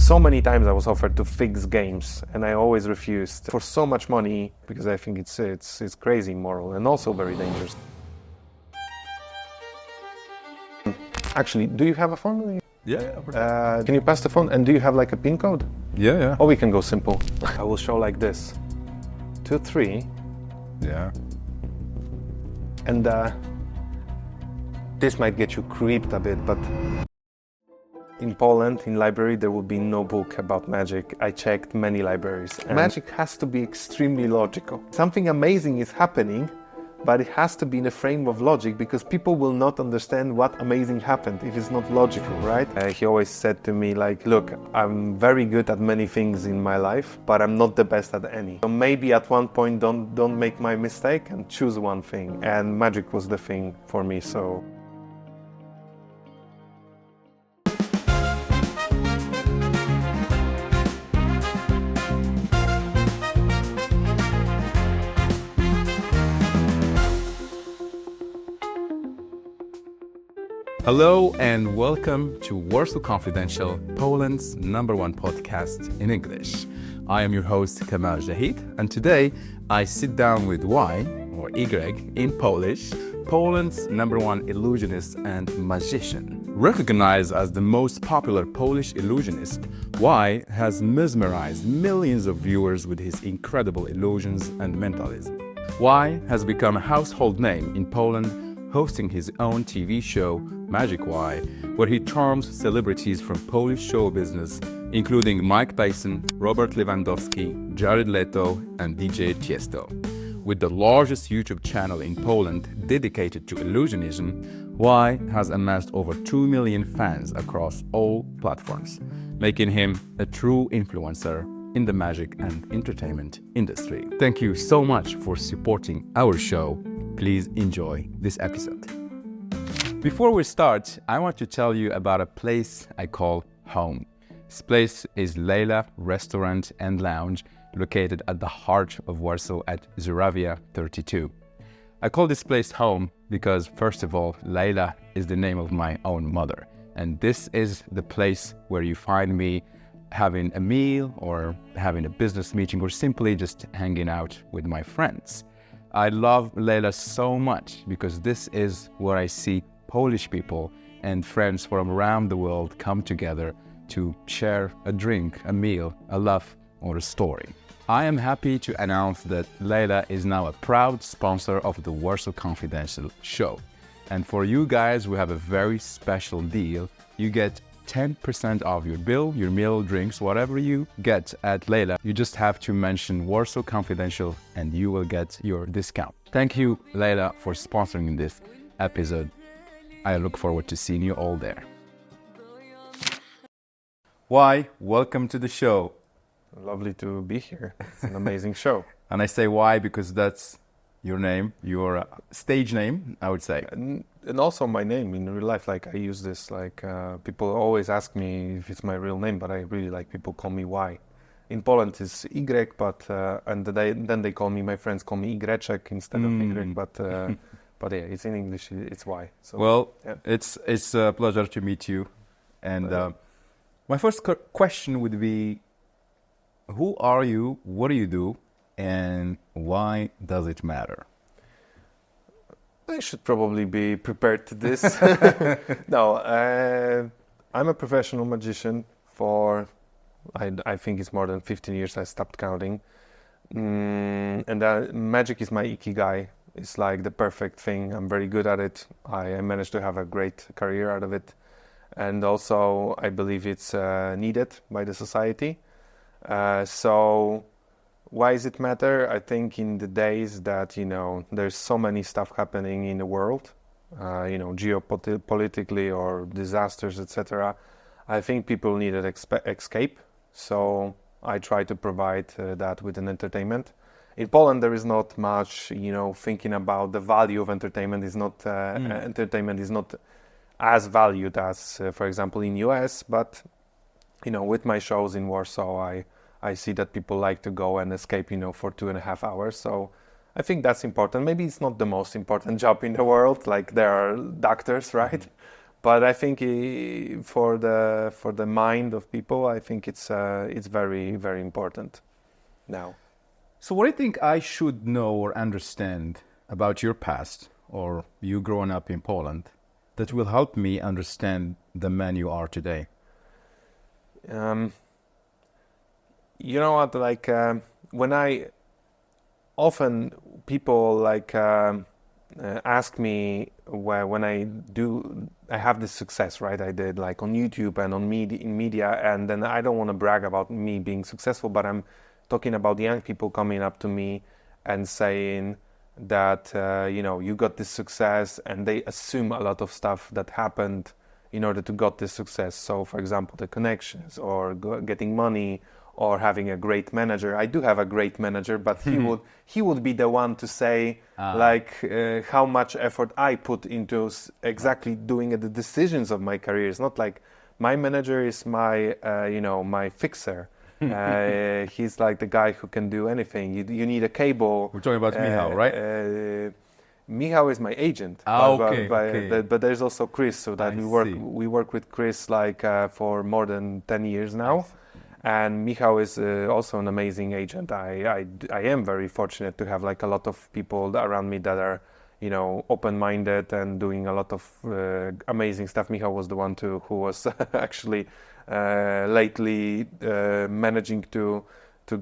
So many times I was offered to fix games, and I always refused for so much money because I think it's crazy immoral and also very dangerous. Actually, do you have a phone? Yeah. Can you pass the phone? And do you have like a PIN code? Yeah. Or we can go simple. I will show like this. 2, 3. Yeah. And this might get you creeped a bit, but in Poland, in library, there will be no book about magic. I checked many libraries. And magic has to be extremely logical. Something amazing is happening, but it has to be in a frame of logic because people will not understand what amazing happened if it's not logical, right? He always said to me like, look, I'm very good at many things in my life, but I'm not the best at any. So maybe at one point don't make my mistake and choose one thing. And magic was the thing for me, so. Hello and welcome to Warsaw Confidential, Poland's #1 podcast in English. I am your host Kamal JAHID, and today I sit down with Y, or Y in Polish, Poland's #1 illusionist and magician. Recognized as the most popular Polish illusionist, Y has mesmerized millions of viewers with his incredible illusions and mentalism. Y has become a household name in Poland, hosting his own TV show, Magic Y, where he charms celebrities from Polish show business, including Mike Tyson, Robert Lewandowski, Jared Leto, and DJ Tiesto. With the largest YouTube channel in Poland dedicated to illusionism, Y has amassed over 2 million fans across all platforms, making him a true influencer in the magic and entertainment industry. Thank you so much for supporting our show. Please enjoy this episode. Before we start, I want to tell you about a place I call home. This place is Leila Restaurant and Lounge, located at the heart of Warsaw at Żurawia 32. I call this place home because, first of all, Leila is the name of my own mother. And this is the place where you find me having a meal or having a business meeting or simply just hanging out with my friends. I love Leila so much because this is where I see Polish people and friends from around the world come together to share a drink, a meal, a laugh, or a story. I am happy to announce that Leila is now a proud sponsor of the Warsaw Confidential show. And for you guys, we have a very special deal. You get 10% off your bill, your meal, drinks, whatever you get at Leila. You just have to mention Warsaw Confidential and you will get your discount. Thank you, Leila, for sponsoring this episode. I look forward to seeing you all there. Y, welcome to the show. Lovely to be here. It's an amazing show. And I say Y because that's your name, your stage name, I would say. And also my name in real life, like I use this, like people always ask me if it's my real name, but I really like people call me Y. In Poland it's Y, but and then they call me, my friends call me Ygreczek instead of Y, but yeah, it's in English, it's Y. So, well, yeah. It's a pleasure to meet you. And my first question would be, who are you, what do you do, and why does it matter? I should probably be prepared to this. No, I'm a professional magician for, I think it's more than 15 years. I stopped counting. And magic is my ikigai. It's like the perfect thing. I'm very good at it. I managed to have a great career out of it. And also, I believe it's needed by the society. So why does it matter? I think in the days that, there's so many stuff happening in the world, geopolitically or disasters, etc. I think people need an escape. So I try to provide that with an entertainment. In Poland, there is not much, thinking about the value of entertainment. Is not entertainment is not as valued as, for example, in US. But, with my shows in Warsaw, I see that people like to go and escape, for 2.5 hours. So I think that's important. Maybe it's not the most important job in the world. Like there are doctors, right? But I think for the mind of people, I think it's very, very important now. So what do you think I should know or understand about your past or you growing up in Poland that will help me understand the man you are today? You know what, like when I often people like ask me when I have this success, right? I did like on YouTube and on media, and then I don't want to brag about me being successful, but I'm talking about young people coming up to me and saying that you got this success, and they assume a lot of stuff that happened in order to got this success. So for example, the connections or getting money or having a great manager. I do have a great manager, but he would be the one to say how much effort I put into exactly doing the decisions of my career. It's not like my manager is my my fixer. He's like the guy who can do anything. You need a cable. We're talking about Michał, right? Michał is my agent. Okay. But there's also Chris, so that we work with Chris for more than 10 years now. Nice. And Michał is also an amazing agent. I am very fortunate to have like a lot of people around me that are open-minded and doing a lot of amazing stuff. Michał was the one who was actually lately managing to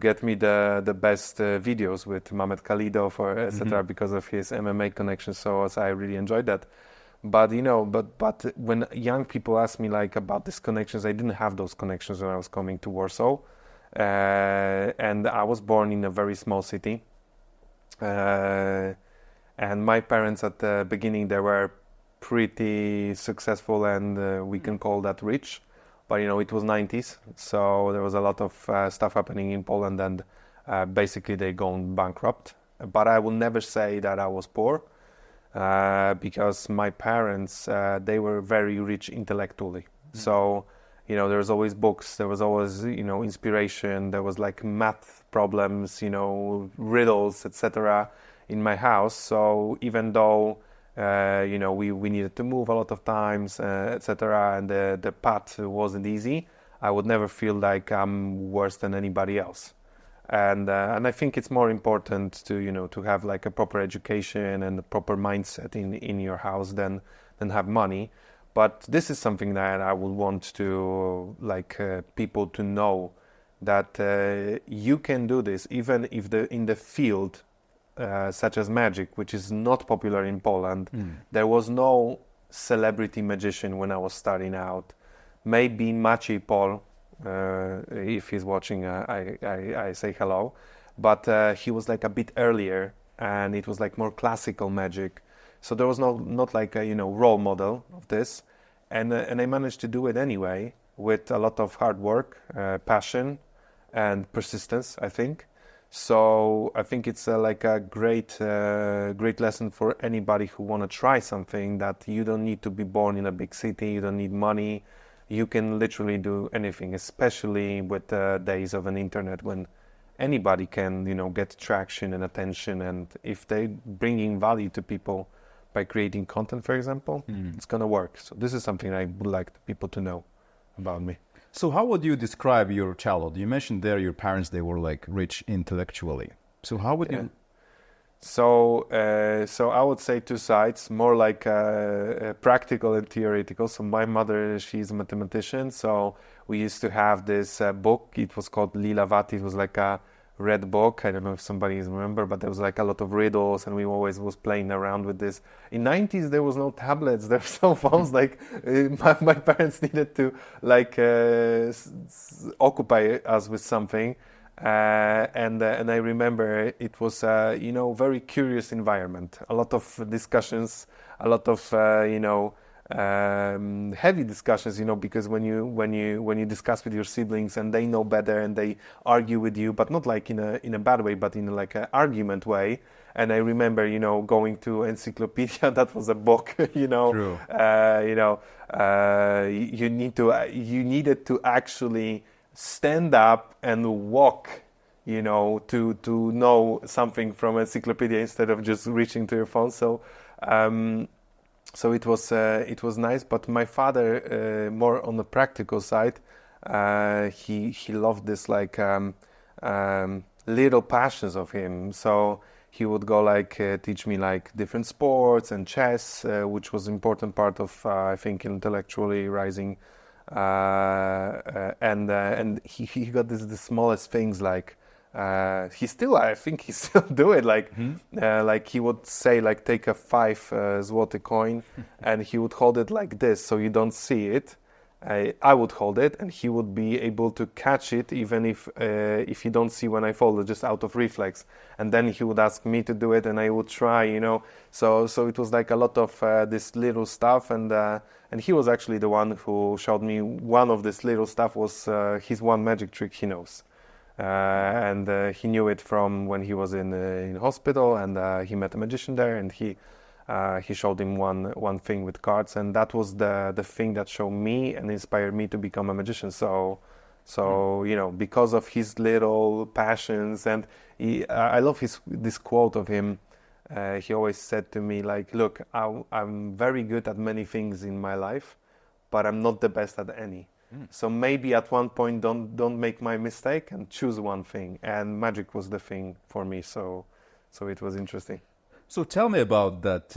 get me the best videos with Mamed Khalidov or etc. because of his MMA connections. So I really enjoyed that. But but when young people ask me like about these connections, I didn't have those connections when I was coming to Warsaw, and I was born in a very small city. And my parents at the beginning, they were pretty successful, and we can call that rich. But it was 90s, so there was a lot of stuff happening in Poland, and basically they gone bankrupt. But I will never say that I was poor. Because my parents, they were very rich intellectually. So, there was always books, there was always, inspiration, there was like math problems, riddles, etc. in my house. So even though, we needed to move a lot of times, etc. and the path wasn't easy, I would never feel like I'm worse than anybody else. And I think it's more important to have like a proper education and a proper mindset in your house than have money. But this is something that I would want to people to know, that you can do this even if in the field such as magic, which is not popular in Poland. There was no celebrity magician when I was starting out. Maybe Maciej Pol. If he's watching, I say hello. But he was like a bit earlier, and it was like more classical magic. So there was not like a role model of this, and I managed to do it anyway with a lot of hard work, passion, and persistence, I think. So I think it's like a great lesson for anybody who want to try something, that you don't need to be born in a big city, you don't need money. You can literally do anything, especially with the days of an internet when anybody can, get traction and attention. And if they bringing value to people by creating content, for example, it's going to work. So this is something I would like people to know about me. So how would you describe your childhood? You mentioned there your parents, they were like rich intellectually. So how would you... So I would say two sides, more like practical and theoretical. So my mother, she's a mathematician. So we used to have this book. It was called Lilavati. It was like a red book. I don't know if somebody remember, but there was like a lot of riddles, and we always was playing around with this. In 90s, there was no tablets. There were no phones. Like my parents needed to occupy us with something. And I remember it was very curious environment, a lot of discussions, a lot of heavy discussions, because when you discuss with your siblings and they know better and they argue with you, but not like in a bad way, but in like an argument way. And I remember going to encyclopedia. That was a book. True. You needed to actually stand up and walk, to know something from encyclopedia instead of just reaching to your phone. So So it was nice. But my father, more on the practical side, he loved this like little passions of him. So he would go like teach me like different sports and chess, which was important part of I think intellectually rising. And he got this the smallest things like he still I think he still do it like he would say like take a 5 zloty coin and he would hold it like this so you don't see it. I would hold it and he would be able to catch it even if you don't see when I fold it, just out of reflex. And then he would ask me to do it and I would try, you know. So it was like a lot of this little stuff, and he was actually the one who showed me one of this little stuff was his one magic trick he knows. And he knew it from when he was in hospital, and he met a magician there, and he showed him one thing with cards, and that was the thing that showed me and inspired me to become a magician. So you know, because of his little passions, and I love this quote of him. He always said to me like, "Look, I'm very good at many things in my life, but I'm not the best at any. So maybe at one point don't make my mistake and choose one thing." And magic was the thing for me. So it was interesting. So tell me about that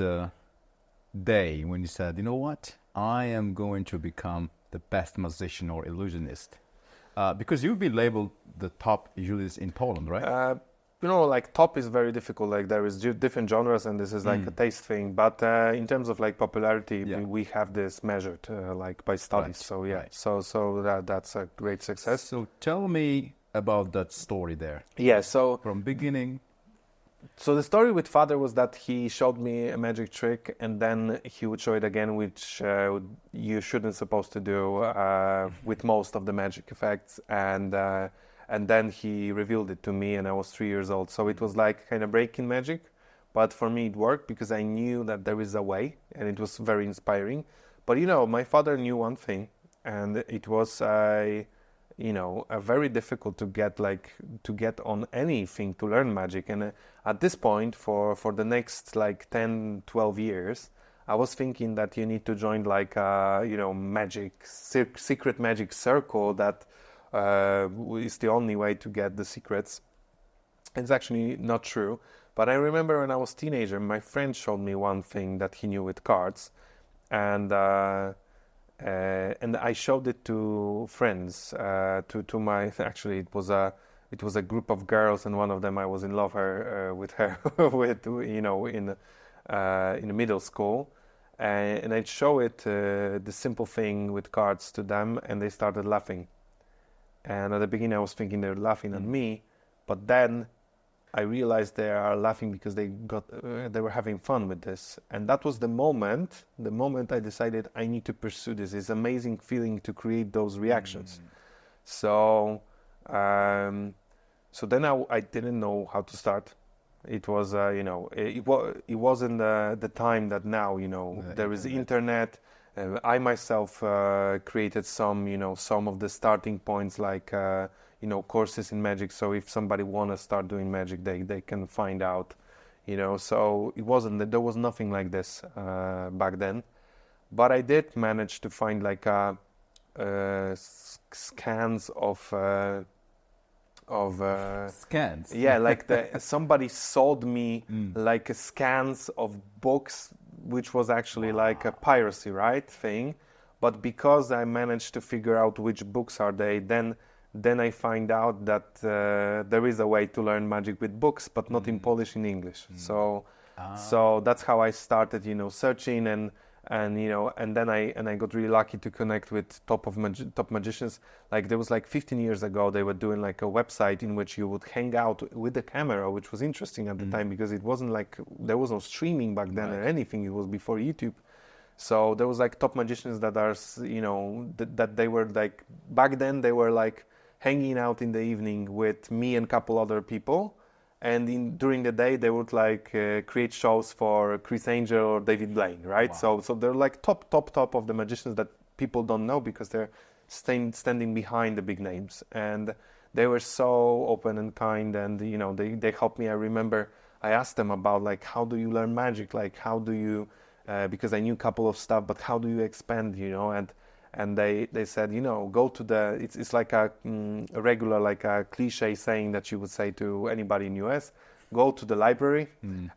day when you said, you know what, I am going to become the best musician or illusionist. Because you've been labeled the top illusionist in Poland, right? You know, like top is very difficult. Like there is different genres, and this is like a taste thing. But in terms of like popularity, we have this measured like by studies. Right. So yeah, Right. so that's a great success. So tell me about that story there. Yeah. So From beginning. the story with father was that he showed me a magic trick, and then he would show it again, which you shouldn't supposed to do with most of the magic effects, and then he revealed it to me, and I was 3 years old. So it was like kind of breaking magic, but for me it worked because I knew that there is a way, and it was very inspiring. But you know, my father knew one thing, and it was very difficult to get on anything to learn magic. And at this point, for the next like 10-12 years, I was thinking that you need to join like secret magic circle that is the only way to get the secrets. It's actually not true. But I remember when I was a teenager, my friend showed me one thing that he knew with cards, and I showed it to friends. To my actually it was a group of girls, and one of them I was in love with her with in middle school, and I'd show it the simple thing with cards to them, and they started laughing. And at the beginning, I was thinking they were laughing at me, but then I realized they are laughing because they were having fun with this. And that was the moment I decided I need to pursue this. It's amazing feeling to create those reactions. So then I didn't know how to start. It was it wasn't the time that now there is internet. I myself created some of the starting points, like courses in magic. So if somebody wanna start doing magic, they can find out, So there was nothing like this back then, but I did manage to find like scans of Scans. yeah, like somebody sold me like scans of books, which was actually like a piracy, right, thing. But because I managed to figure out which books are they, then I find out that there is a way to learn magic with books, but not in Polish, in English. So that's how I started, searching, and then I got really lucky to connect with top magicians. Like there was like 15 years ago, they were doing like a website in which you would hang out with the camera, which was interesting at the time because it wasn't like there was no streaming back then or anything. It was before YouTube. So there was like top magicians that are, that they were like, back then they were like hanging out in the evening with me and a couple other people. And during the day, they would like create shows for Chris Angel or David Blaine, right? Wow. So they're like top of the magicians that people don't know because they're standing behind the big names. And they were so open and kind, and they helped me. I remember I asked them about like, how do you learn magic? Like, how do you because I knew a couple of stuff, but how do you expand, and they said, go to the, it's like a regular, like a cliche saying that you would say to anybody in US, go to the library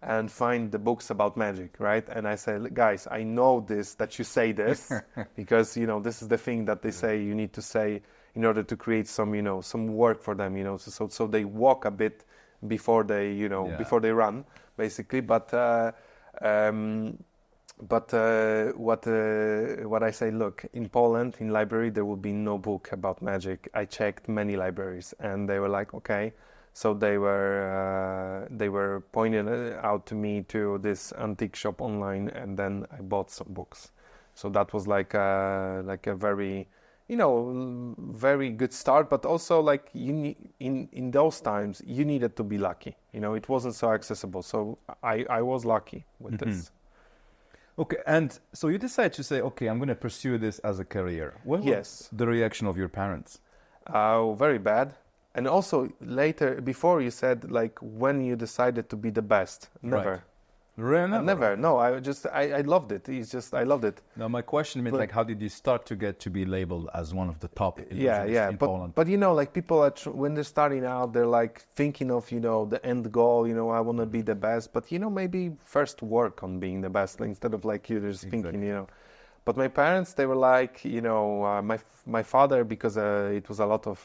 and find the books about magic, right? And I said, guys, I know this, that you say this, because, this is the thing that they say you need to say in order to create some, some work for them, so they walk a bit before they, before they run, basically. But what I say, look, in Poland, in library, there will be no book about magic. I checked many libraries, and they were like, okay. So they were pointing out to me to this antique shop online, and then I bought some books. So that was like a very, very good start. But also, like, in those times, you needed to be lucky. It wasn't so accessible. So I was lucky with this. Okay, and so you decide to say, okay, I'm going to pursue this as a career. What was the reaction of your parents? Very bad. And also later, before you said, like, when you decided to be the best. Never. Right. Really? Never. No, I loved it. I loved it. Now, my question meant, like, how did you start to get to be labeled as one of the top illusionists in Poland? But like, people are when they're starting out, they're like thinking of, the end goal, I want to be the best. But, maybe first work on being the best instead of like you just thinking, But my parents, they were like, my father, because it was a lot of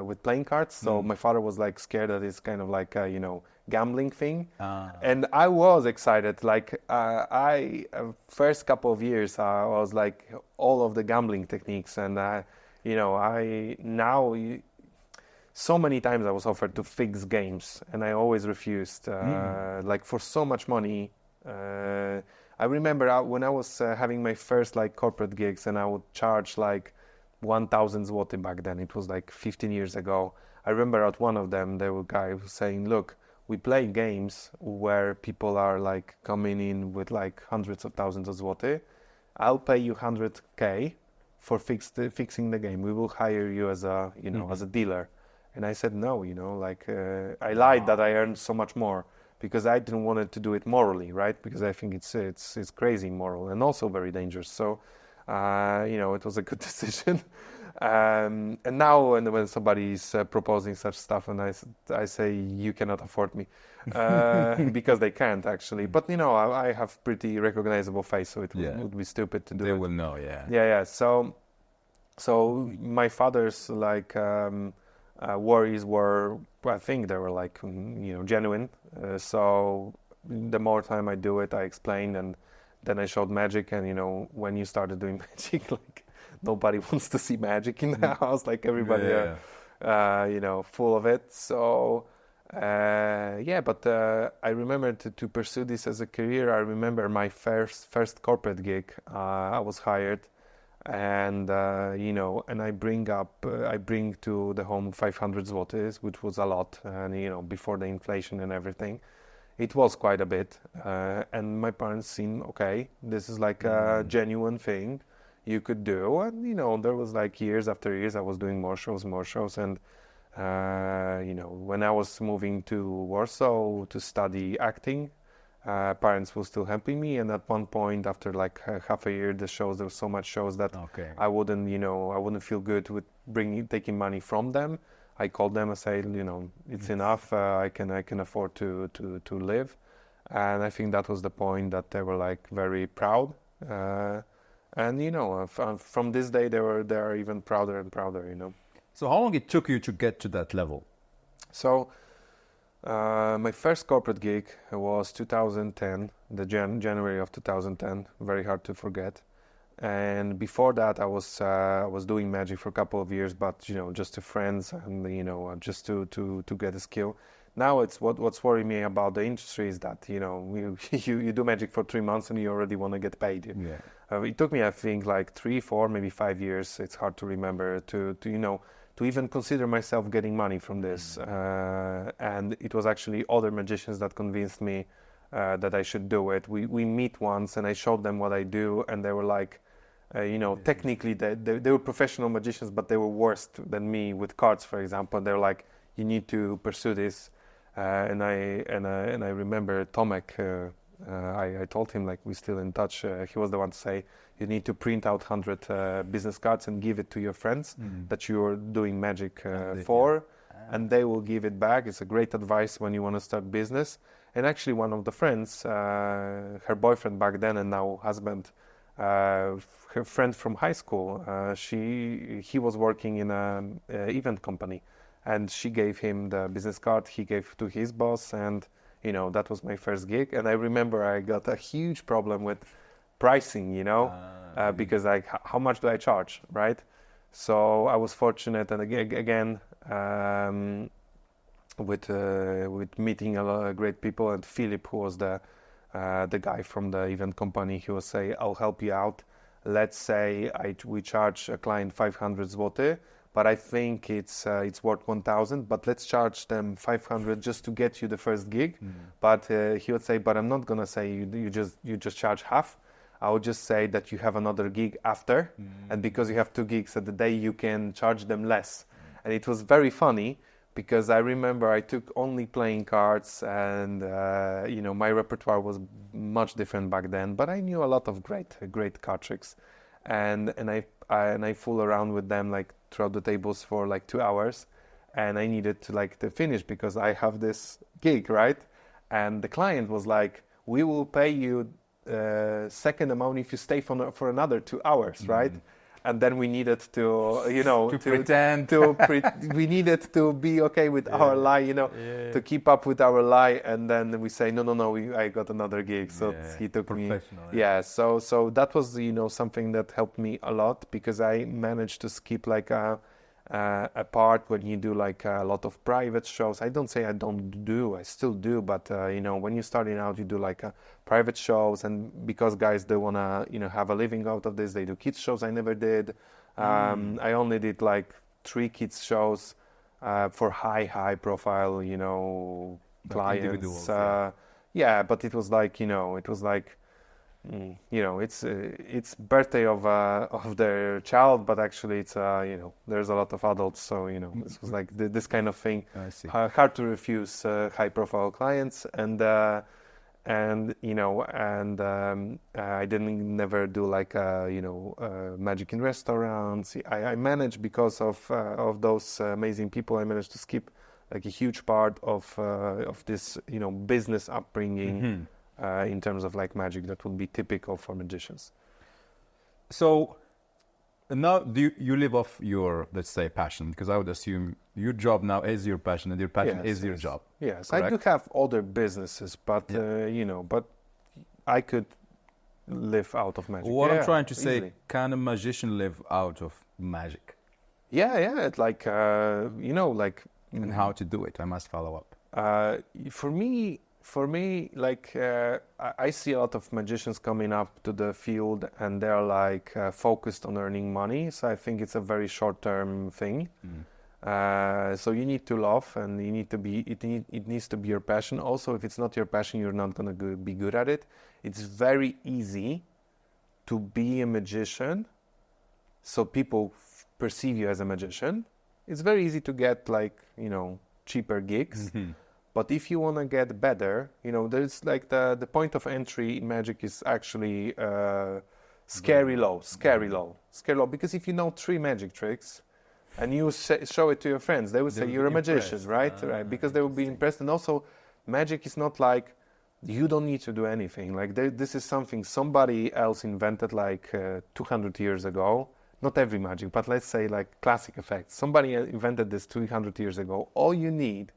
with playing cards. So my father was like scared that it's kind of like, gambling thing. And I was excited. Like first couple of years, I was like all of the gambling techniques. And, so many times I was offered to fix games and I always refused, like for so much money. I remember when I was having my first like corporate gigs and I would charge like 1,000 zloty back then. It was like 15 years ago. I remember at one of them, there was a guy who was saying, look, we play games where people are like coming in with like hundreds of thousands of zloty. I'll pay you 100K for fixing the game. We will hire you as a, as a dealer. And I said, no, I lied that I earned so much more. Because I didn't want to do it morally, right? Because I think it's crazy immoral and also very dangerous. So, it was a good decision. And now when somebody is proposing such stuff, and I say you cannot afford me, because they can't actually. But I have pretty recognizable face, so it would be stupid to do it. They will know, yeah. Yeah. So my father's like. Worries were, I think they were like, genuine. So the more time I do it, I explained, and then I showed magic. And, when you started doing magic, like nobody wants to see magic in the house, like everybody, full of it. So, but I remember to pursue this as a career. I remember my first corporate gig. I was hired. And and I bring to the home 500 zlotys, which was a lot, and before the inflation and everything, it was quite a bit. And my parents seen, okay, this is like a genuine thing you could do, and there was like years after years I was doing more shows, and when I was moving to Warsaw to study acting. Parents were still helping me, and at one point, after like half a year, there were so much shows that I wouldn't feel good with taking money from them. I called them and said, it's enough. I can afford to live, and I think that was the point that they were like very proud. And from this day, they are even prouder and prouder. So how long it took you to get to that level? So. My first corporate gig was 2010, the January of 2010. Very hard to forget. And before that, I was doing magic for a couple of years, but just to friends and just to get a skill. Now it's what's worrying me about the industry is that you do magic for 3 months and you already want to get paid. Yeah. It took me, I think, like 3, 4, maybe 5 years. It's hard to remember to even consider myself getting money from this. And it was actually other magicians that convinced me that I should do it. We meet once and I showed them what I do, and they were like, technically they were professional magicians, but they were worse than me with cards, for example. They were like, you need to pursue this. And I remember Tomek, I told him, like, we're still in touch. He was the one to say, you need to print out 100 business cards and give it to your friends that you're doing magic for, and they will give it back. It's a great advice when you want to start business. And actually, one of the friends, her boyfriend back then and now husband, her friend from high school, he was working in an event company, and she gave him the business card. He gave to his boss, and that was my first gig. And I remember I got a huge problem with pricing, because like, how much do I charge, right? So I was fortunate, and again, with meeting a lot of great people, and Philip, who was the guy from the event company, he will say, I'll help you out. Let's say we charge a client 500 zloty, but I think it's worth 1,000, but let's charge them 500 just to get you the first gig. But he would say, but I'm not gonna say you just charge half. I would just say that you have another gig after, and because you have 2 gigs at the day, you can charge them less. And it was very funny, because I remember I took only playing cards, and my repertoire was much different back then. But I knew a lot of great card tricks, and I fool around with them like throughout the tables for like 2 hours, and I needed to finish because I have this gig, right? And the client was like, "We will pay you second amount if you stay for another 2 hours, right?" And then we needed to, we needed to be okay with our lie, to keep up with our lie. And then we say, no, I got another gig. So he took me. Yeah. So that was, something that helped me a lot, because I managed to skip like a part when you do like a lot of private shows. I don't say I still do, but when you're starting out, you do like private shows, and because guys, they want to have a living out of this, they do kids shows. I never did. I only did like 3 kids shows for high profile clients. But it was like it's birthday of their child, but actually it's there's a lot of adults, so this was like this kind of thing. I see. Hard to refuse high profile clients, and I never do like magic in restaurants. I managed, because of those amazing people, I managed to skip like a huge part of this business upbringing. In terms of like magic that would be typical for magicians. So now do you live off your, let's say, passion? Because I would assume your job now is your passion, and your passion is your job. Yes, correct? I do have other businesses, but but I could live out of magic. What I'm trying to say, easily. can a magician live out of magic? Yeah, it's like And how to do it? I must follow up. For me, like I see a lot of magicians coming up to the field, and they're like focused on earning money. So I think it's a very short-term thing. So you need to love, and you need to be. It needs to be your passion. Also, if it's not your passion, you're not gonna be good at it. It's very easy to be a magician, so people perceive you as a magician. It's very easy to get like cheaper gigs. But if you want to get better, there's like the point of entry in magic is actually scary low, because if you know 3 magic tricks and you show it to your friends, they will say you're a magician, right? Because they will be impressed. And also, magic is not like you don't need to do anything. Like this is something somebody else invented like 200 years ago. Not every magic, but let's say like classic effects. Somebody invented this 200 years ago. All you need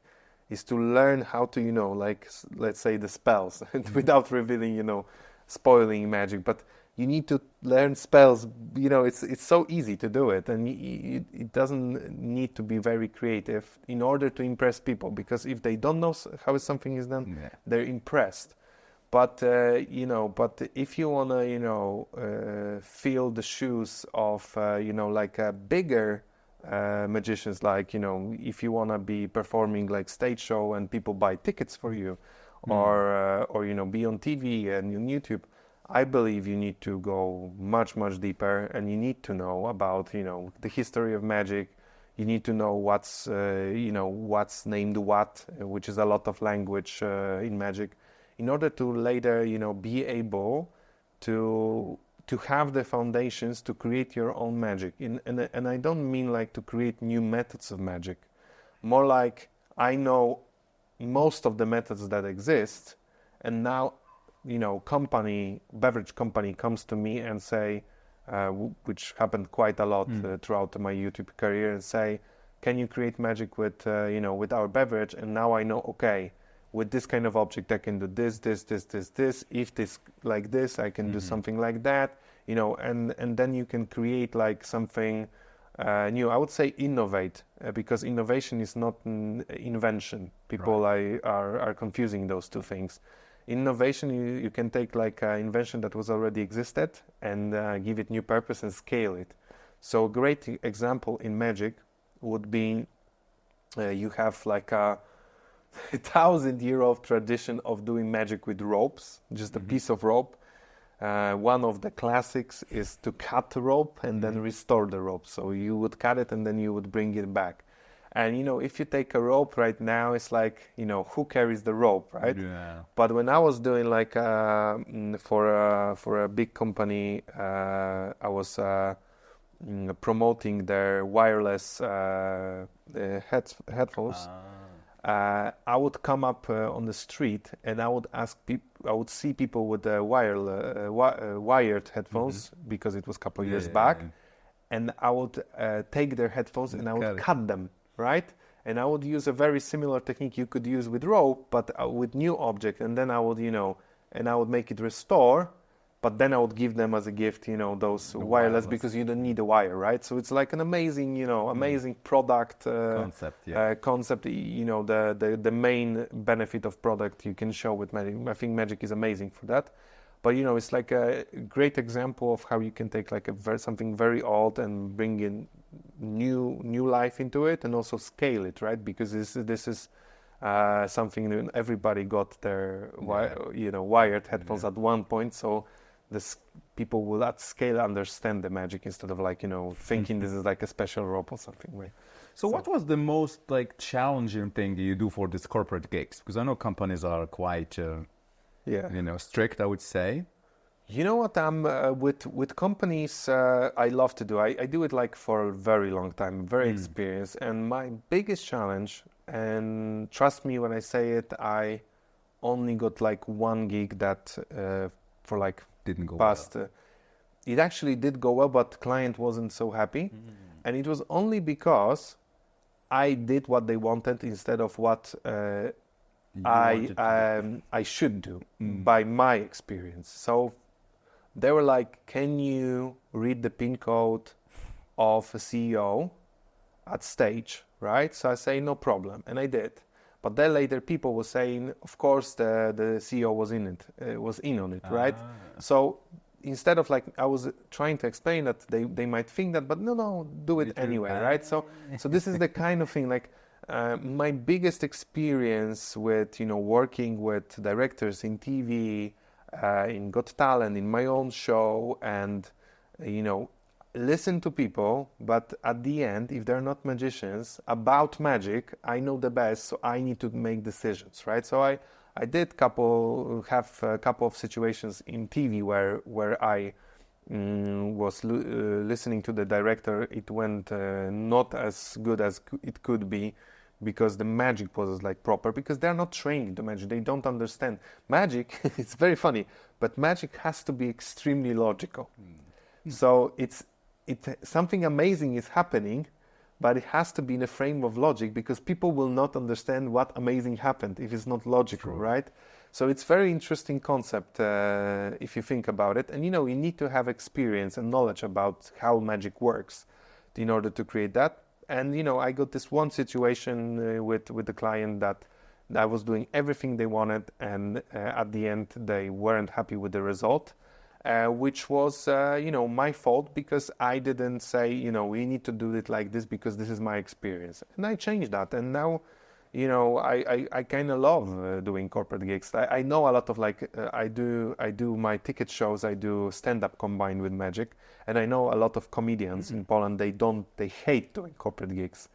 is to learn how to, like, let's say the spells, without revealing, spoiling magic. But you need to learn spells. It's so easy to do it, and it doesn't need to be very creative in order to impress people. Because if they don't know how something is done, they're impressed. But but if you wanna, feel the shoes of, like a bigger magicians, like if you want to be performing like stage show and people buy tickets for you, or be on TV and on YouTube, I believe you need to go much deeper, and you need to know about the history of magic. You need to know what's named what, which is a lot of language in magic. in order to later, be able to have the foundations to create your own magic. And I don't mean like to create new methods of magic, more like I know most of the methods that exist, and now, beverage company comes to me and say, which happened quite a lot throughout my YouTube career, and say, can you create magic with, with our beverage? And now I know, okay, with this kind of object, I can do this. If this like this, I can do something like that, and then you can create like something new. I would say innovate, because innovation is not an invention. People are confusing those two things. Innovation, you can take like an invention that was already existed and give it new purpose and scale it. So a great example in magic would be you have like a 1,000-year-old tradition of doing magic with ropes, just a piece of rope. One of the classics is to cut the rope and then restore the rope. So you would cut it and then you would bring it back. And if you take a rope right now, it's like, who carries the rope, right? Yeah. But when I was doing like for a big company, I was promoting their wireless headphones. I would come up on the street and I would ask people. I would see people with the wired headphones, because it was a couple of years back, and I would take their headphones and I would cut them, right? And I would use a very similar technique you could use with rope, but with new object. And then I would, and I would make it restore. But then I would give them as a gift, those wireless, because you don't need a wire, right? So it's like an amazing, amazing product concept. The main benefit of product you can show with magic. I think magic is amazing for that. But it's like a great example of how you can take like something very old and bring in new life into it, and also scale it, right? Because this is something that everybody got their wired headphones at one point. So people will at scale understand the magic, instead of like thinking this is like a special rope or something, right? So what was the most like challenging thing you do for these corporate gigs? Because I know companies are quite strict, I would say. You know what? I'm with companies. I love to do. I do it like for a very long time. Very experienced. And my biggest challenge, and trust me when I say it, I only got like one gig that for like didn't go past. well. It actually did go well, but the client wasn't so happy, and it was only because I did what they wanted instead of what I should do by my experience. So they were like, "Can you read the PIN code of a CEO at stage?" Right? So I say, "No problem," and I did. But then later people were saying, of course, the CEO was in on it, right? So instead of like, I was trying to explain that they might think that, but no, do it anyway, right? So this is the kind of thing, like my biggest experience with, working with directors in TV, in Got Talent, in my own show, and, listen to people, but at the end, if they're not magicians, about magic, I know the best, so I need to make decisions, right? So I did have a couple of situations in TV where I was listening to the director. It went not as good as it could be, because the magic was like proper, because they're not trained to magic. They don't understand magic. It's very funny, but magic has to be extremely logical. So something amazing is happening, but it has to be in a frame of logic, because people will not understand what amazing happened if it's not logical, right? So it's very interesting concept if you think about it. And you need to have experience and knowledge about how magic works in order to create that. And I got this one situation with the client that I was doing everything they wanted, and at the end they weren't happy with the result. Which was, my fault, because I didn't say, we need to do it like this because this is my experience. And I changed that. And now, I kind of love doing corporate gigs. I know a lot of I do my ticket shows, I do stand-up combined with magic. And I know a lot of comedians in Poland, they hate doing corporate gigs.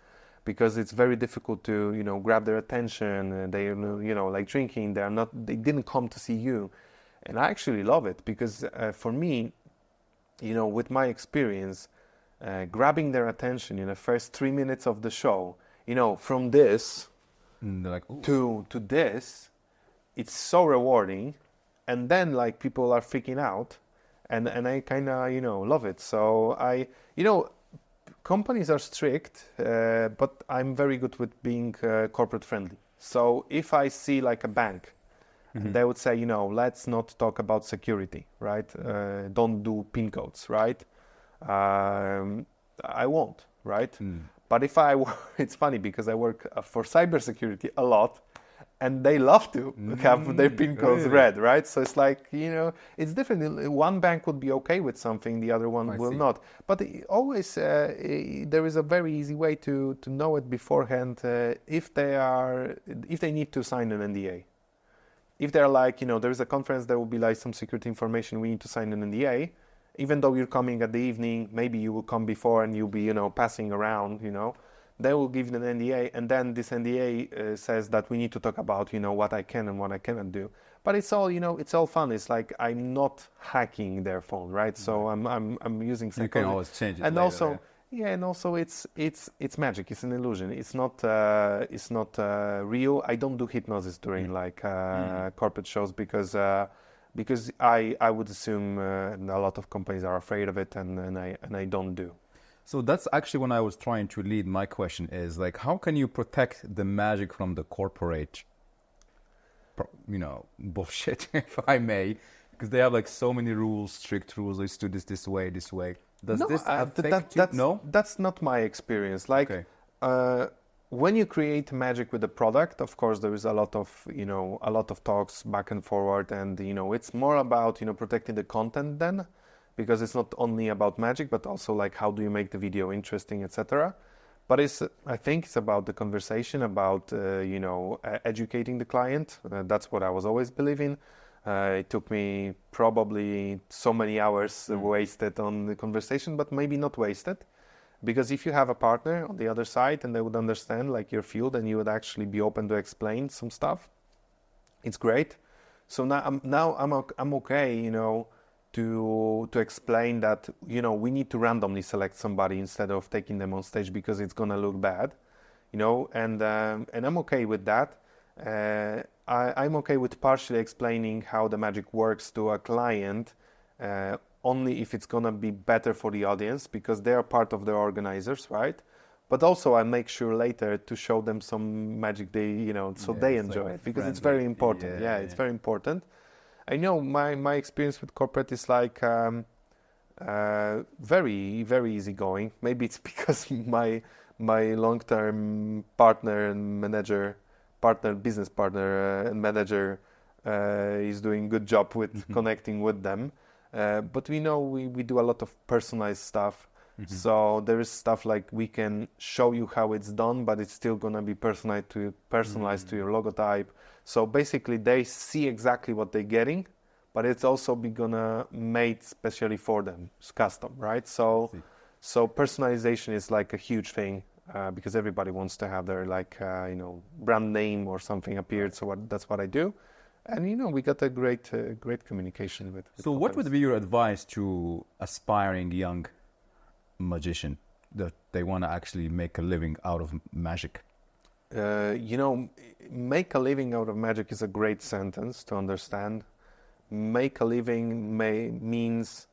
because it's very difficult to, grab their attention. They, like drinking, they didn't come to see you. And I actually love it because for me, with my experience, grabbing their attention in the first 3 minutes of the show, from this they're like, to this, it's so rewarding. And then like people are freaking out, and I kind of, love it. So companies are strict, but I'm very good with being corporate friendly. So if I see like a bank, they would say, let's not talk about security, right? Don't do PIN codes, right? I won't, right? But if it's funny because I work for cybersecurity a lot, and they love to have their PIN codes read, right? So it's like, it's different. One bank would be okay with something, the other one will not. But always, there is a very easy way to know it beforehand if they need to sign an NDA. If they're like, there is a conference, there will be like some security information, we need to sign an NDA. Even though you're coming at the evening, maybe you will come before and you'll be, passing around, they will give you an NDA, and then this NDA says that we need to talk about, what I can and what I cannot do. But it's all, it's all fun. It's like I'm not hacking their phone, right? So I'm using. You can always change it. And later, also, right? yeah, and also it's magic. It's an illusion. It's not real. I don't do hypnosis during corporate shows because I would assume a lot of companies are afraid of it, and I don't do. So that's actually when I was trying to lead my question is like, how can you protect the magic from the corporate, bullshit, if I may, because they have like so many rules, strict rules. Let's do this way. Does this affect you? No, that's not my experience. Like, when you create magic with a product, of course, there is a lot of talks back and forward, and it's more about protecting the content then. Because it's not only about magic, but also like how do you make the video interesting, etc. But I think it's about the conversation, about educating the client. That's what I was always believing. It took me probably so many hours wasted on the conversation, but maybe not wasted, because if you have a partner on the other side and they would understand like your field and you would actually be open to explain some stuff, it's great. So now I'm okay, to explain that we need to randomly select somebody instead of taking them on stage because it's gonna look bad, and I'm okay with that. I'm okay with partially explaining how the magic works to a client only if it's gonna be better for the audience because they are part of the organizers, right? But also I make sure later to show them some magic they they enjoy it because it's very important. It's very important. I know my experience with corporate is like very, very easygoing. Maybe it's because my long-term partner and business partner and manager is doing a good job with connecting with them. But we do a lot of personalized stuff. So there is stuff like we can show you how it's done, but it's still gonna be personalized to your logotype. So basically, they see exactly what they're getting, but it's also gonna made specially for them. It's custom, right? So personalization is like a huge thing because everybody wants to have their brand name or something appeared. So that's what I do, and we got a great communication with. So what would be your advice to aspiring young magician that they want to actually make a living out of magic? Make a living out of magic is a great sentence to understand. Make a living means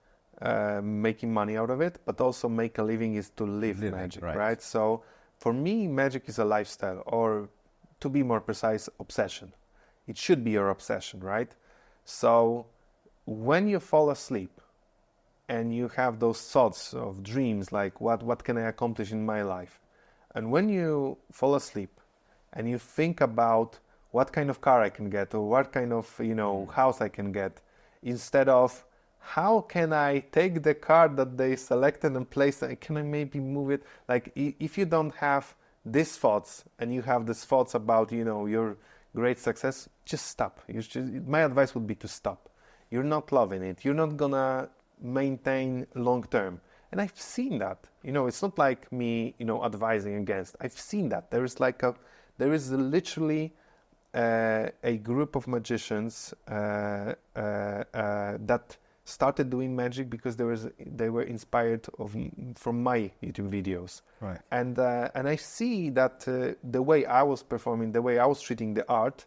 making money out of it, but also make a living is to live magic, right? So for me, magic is a lifestyle, or to be more precise, obsession. It should be your obsession, right? So when you fall asleep and you have those thoughts of dreams, like what can I accomplish in my life? And when you fall asleep and you think about what kind of car I can get or what kind of house I can get, instead of how can I take the car that they selected and place it, can I maybe move it? Like if you don't have these thoughts and you have these thoughts about your great success, just stop. My advice would be to stop. You're not loving it. You're not gonna maintain long term. And I've seen that. It's not like me, advising against. I've seen that. There is literally a group of magicians that started doing magic because they were inspired from my YouTube videos. Right. And I see that the way I was performing, the way I was treating the art,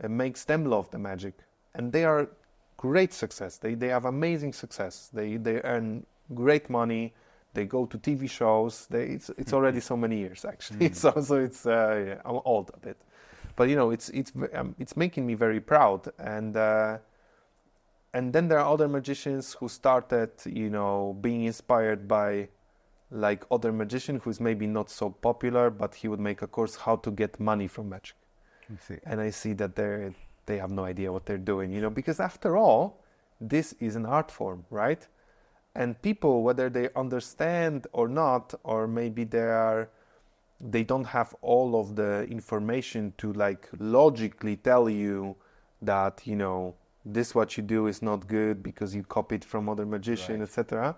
makes them love the magic, and they are great success. They have amazing success. They earn great money. They go to TV shows. It's already so many years actually. So it's I'm old a bit, but it's making me very proud. And then there are other magicians who started, being inspired by like other magician who's maybe not so popular, but he would make a course how to get money from magic. And I see that they have no idea what they're doing, because after all, this is an art form, right? And people, whether they understand or not, or maybe they don't have all of the information to like logically tell you that, this what you do is not good because you copied from other magician, Right. etc.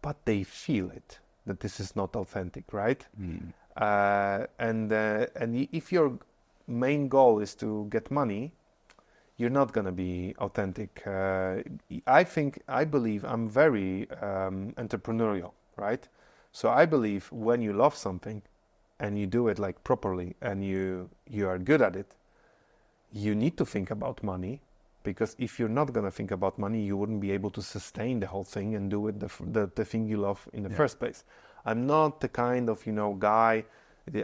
But they feel it, that this is not authentic, right? And if your main goal is to get money, you're not going to be authentic. I believe I'm very entrepreneurial, right? So I believe when you love something and you do it like properly and you are good at it, you need to think about money, because if you're not going to think about money, you wouldn't be able to sustain the whole thing and do it the thing you love in the first place. I'm not the kind of guy.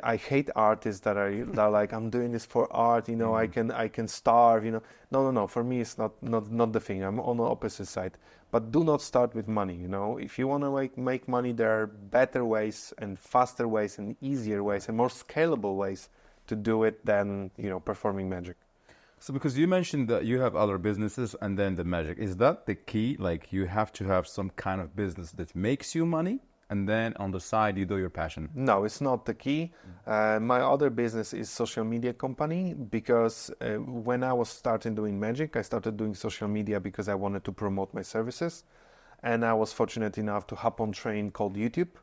I hate artists that are like, I'm doing this for art, I can starve, No. For me, it's not the thing. I'm on the opposite side. But do not start with money, If you want to make money, there are better ways and faster ways and easier ways and more scalable ways to do it than, performing magic. So because you mentioned that you have other businesses and then the magic, is that the key? Like you have to have some kind of business that makes you money, and then on the side you do your passion? No, it's not the key. My other business is social media company, because when I was starting doing magic, I started doing social media because I wanted to promote my services. And I was fortunate enough to hop on train called YouTube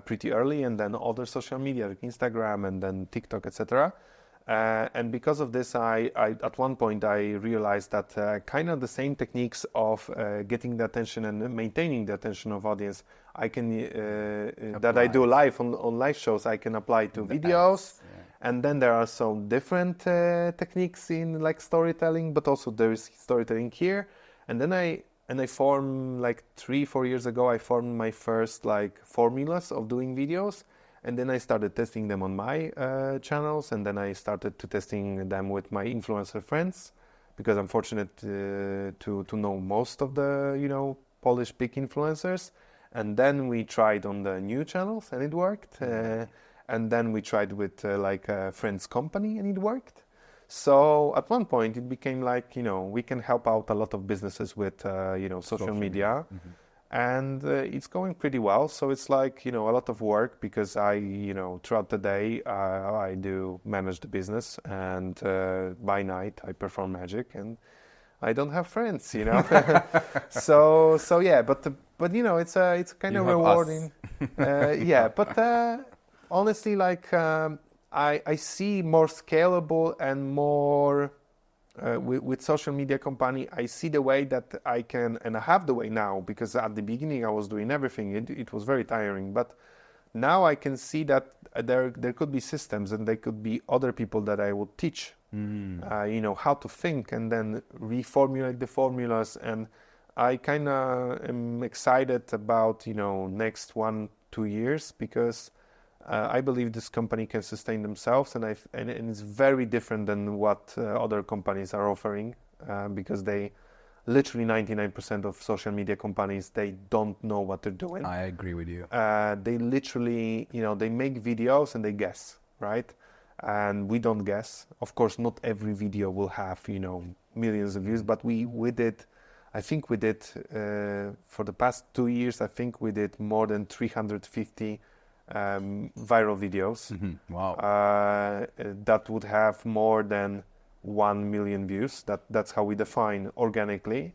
pretty early, and then other social media like Instagram and then TikTok, etc. And because of this, I at one point I realized that kind of the same techniques of getting the attention and maintaining the attention of audience, I can that I do live on live shows, I can apply to videos. And then there are some different techniques in like storytelling, but also there is storytelling here. And then I formed like 3-4 years ago, I formed my first like formulas of doing videos. And then I started testing them on my channels, and then I started to testing them with my influencer friends, because I'm fortunate to know most of the Polish big influencers. And then we tried on the new channels, and it worked. And then we tried with like a friend's company, and it worked. So at one point it became like we can help out a lot of businesses with social media. And it's going pretty well. So it's like, a lot of work, because I, throughout the day, I do manage the business, and by night I perform magic, and I don't have friends, So yeah, but it's kind of rewarding. Yeah, but honestly, like I see more scalable and more. With social media company, I see the way that I can, and I have the way now, because at the beginning I was doing everything. It was very tiring, but now I can see that there could be systems, and there could be other people that I would teach, how to think, and then reformulate the formulas. And I kind of am excited about next 1-2 years, because I believe this company can sustain themselves, and it's very different than what other companies are offering, because they literally 99% of social media companies, they don't know what they're doing. I agree with you. They literally, they make videos and they guess, right? And we don't guess. Of course, not every video will have millions of views, but we did. I think we did for the past 2 years. I think we did more than 350. Viral videos. Wow. That would have more than 1 million views. That's how we define organically.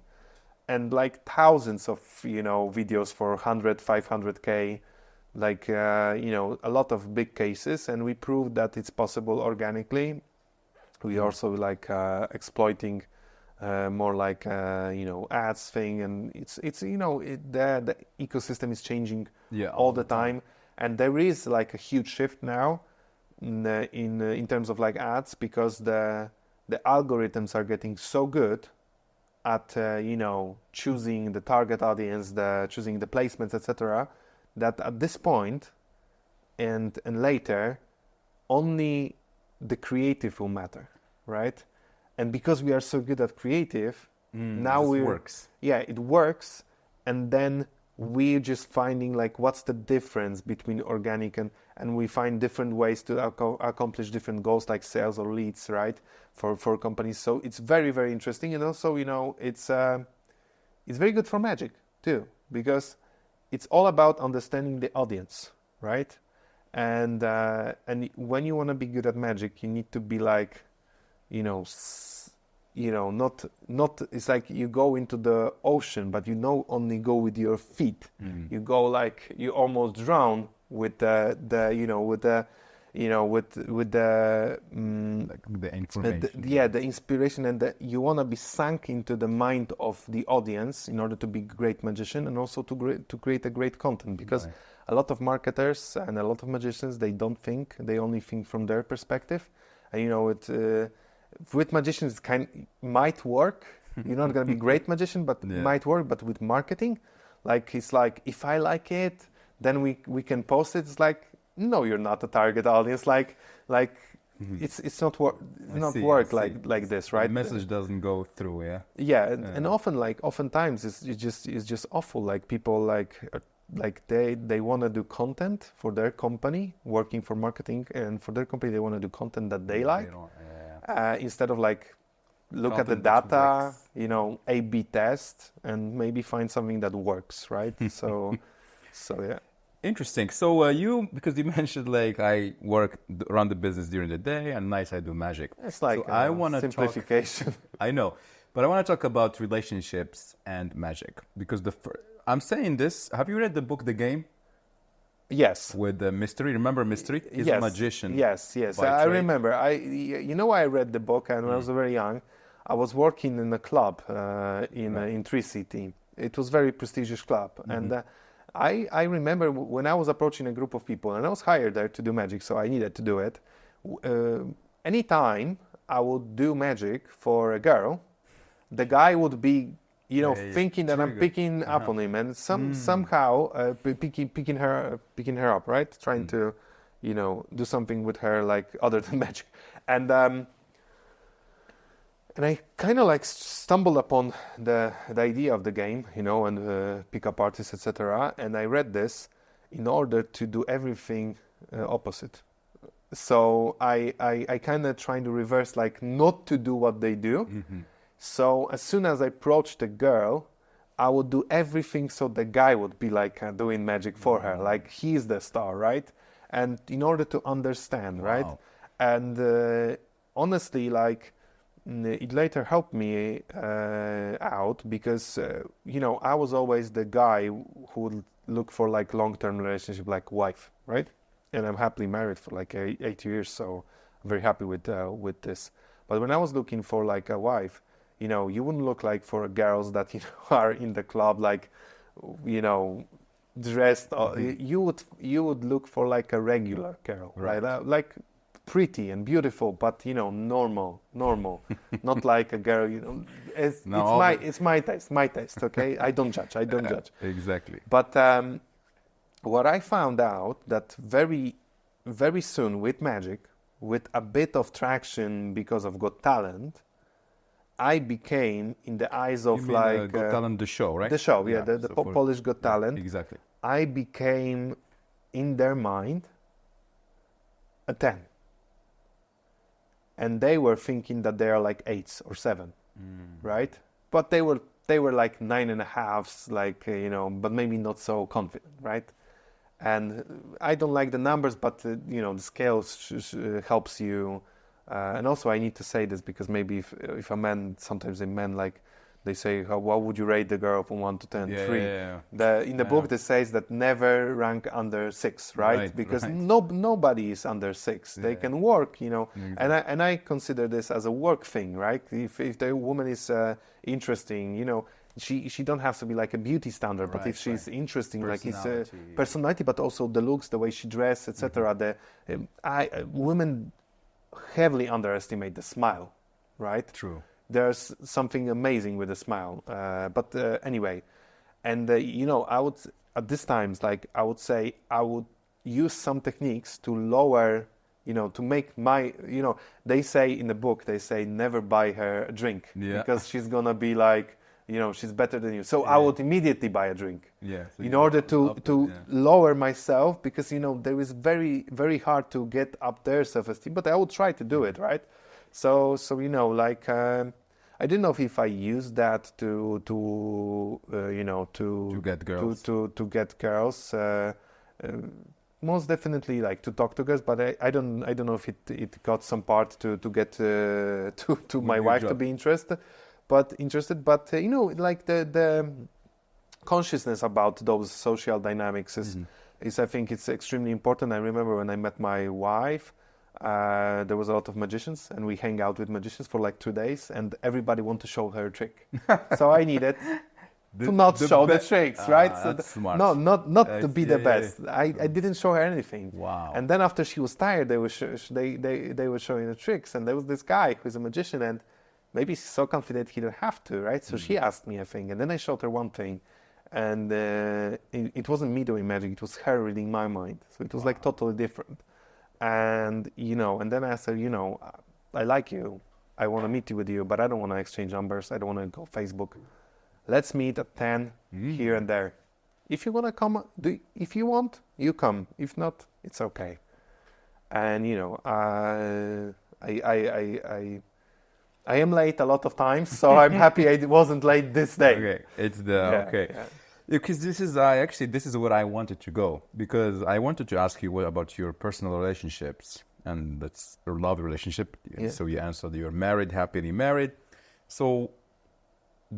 and like thousands of, you know, videos for 100, 500K, like, you know, a lot of big cases, and we proved that it's possible organically. We also like exploiting more like, you know, ads thing, and it's you know, the ecosystem is changing all the time. And there is like a huge shift now in terms of like ads, because the algorithms are getting so good at you know, choosing the target audience, choosing the placements, etc., that at this point and later, only the creative will matter, right? And because we are so good at creative, now it works. Yeah, it works, and then we're just finding like what's the difference between organic and we find different ways to accomplish different goals, like sales or leads, right? For companies. So it's very, very interesting, and also, you know, it's very good for magic too, because it's all about understanding the audience, right? And when you want to be good at magic, you need to be like, you know, not it's like you go into the ocean, but you know, only go with your feet. You go like you almost drown with the you know, with the, you know, with the Like the information. the inspiration, and you want to be sunk into the mind of the audience in order to be a great magician, and also to create a great content, because a lot of marketers and a lot of magicians, they don't think, they only think from their perspective. And you know, with magicians it might work. You're not going to be great magician, but it might work. But with marketing, like, it's like, if I like it, then we can post it. It's like, no, you're not a target audience. Like it's not work like this, right? The message doesn't go through. And oftentimes it's just awful. Like, people like they want to do content for their company, working for marketing, and for their company they want to do content that they like, instead of like look at the data, you know, A/B test, and maybe find something that works, right? So yeah. Interesting. So because you mentioned like I work around the business during the day, and nights I do magic. It's like so I want to simplification. I know, but I want to talk about relationships and magic, because I'm saying this. Have you read the book The Game? Yes. With the Mystery. Remember Mystery? He's a magician. Yes. I remember. You know, I read the book, and when I was very young, I was working in a club in Tree City. It was a very prestigious club, and I remember when I was approaching a group of people, and I was hired there to do magic, so I needed to do it. Anytime I would do magic for a girl, the guy would be, you know, thinking that I'm picking up on him, and somehow picking her up, right? Trying to, you know, do something with her like other than magic, and I kind of like stumbled upon the idea of the game, you know, and pick-up artists, etc. And I read this in order to do everything opposite. So I kind of trying to reverse, like, not to do what they do. So as soon as I approached the girl, I would do everything so the guy would be like doing magic for her, like he's the star, right? And in order to understand, right? And honestly, like, it later helped me out, because you know, I was always the guy who would look for like long-term relationship, like wife, right? And I'm happily married for like 8 years, so I'm very happy with this. But when I was looking for like a wife, you know, you wouldn't look like for girls that, you know, are in the club, like, you know, dressed. You would look for like a regular girl, right? Like, pretty and beautiful, but, you know, normal, not like a girl, you know. It's my taste, okay? I don't judge. Exactly. But what I found out, that very, very soon with magic, with a bit of traction because of Got Talent, I became, in the eyes of Got Talent, the show, right? The show, the Polish Got Talent. Exactly. I became, in their mind, a 10. And they were thinking that they are like 8s or 7, right? But they were like 9.5s, like, you know, but maybe not so confident, right? And I don't like the numbers, but you know, the scale helps you. And also, I need to say this, because maybe if a man, sometimes a man, like, They say, what would you rate the girl from 1 to 10? 3. In the Yeah. book, it says that never rank under 6, right? Because nobody is under 6. They can work, you know. Exactly. And I consider this as a work thing, right? If the woman is interesting, you know, she don't have to be like a beauty standard, but if she's interesting, like it's a personality, but also the looks, the way she dresses, etc. Women heavily underestimate the smile, right? True. There's something amazing with a smile. But anyway, and you know, I would at this times, like I would say, I would use some techniques to lower, you know, to make my, you know, they say in the book, they say never buy her a drink because she's gonna be like, you know, she's better than you. So I would immediately buy a drink in order to lower myself, because, you know, there is very, very hard to get up their self-esteem, but I would try to do it, right? So you know, like, I didn't know if I used that to you know, to get girls. To get girls. Most definitely, like to talk to girls, but I don't know if it got some part to get to my wife to be interested. But you know, like the consciousness about those social dynamics is I think it's extremely important. I remember when I met my wife, there was a lot of magicians, and we hang out with magicians for like 2 days, and everybody wanted to show her a trick. So I needed to not show the tricks, right? So that's smart. No, not to be the best. I didn't show her anything. Wow. And then after she was tired, they were showing the tricks, and there was this guy who's a magician, and maybe he's so confident he didn't have to, right? So she asked me a thing, and then I showed her one thing, and it wasn't me doing magic, it was her reading my mind. So it was like totally different. And, you know, and then I asked her, you know, I like you, I want to meet with you, but I don't want to exchange numbers, I don't want to go Facebook. Let's meet at 10 here and there. If you want to come, if you want, you come. If not, it's okay. And, you know, I am late a lot of times, so I'm happy I wasn't late this day. Okay, it's because this is where I wanted to go, because I wanted to ask you what about your personal relationships, and that's your love relationship. So you answered you're married, happily married. So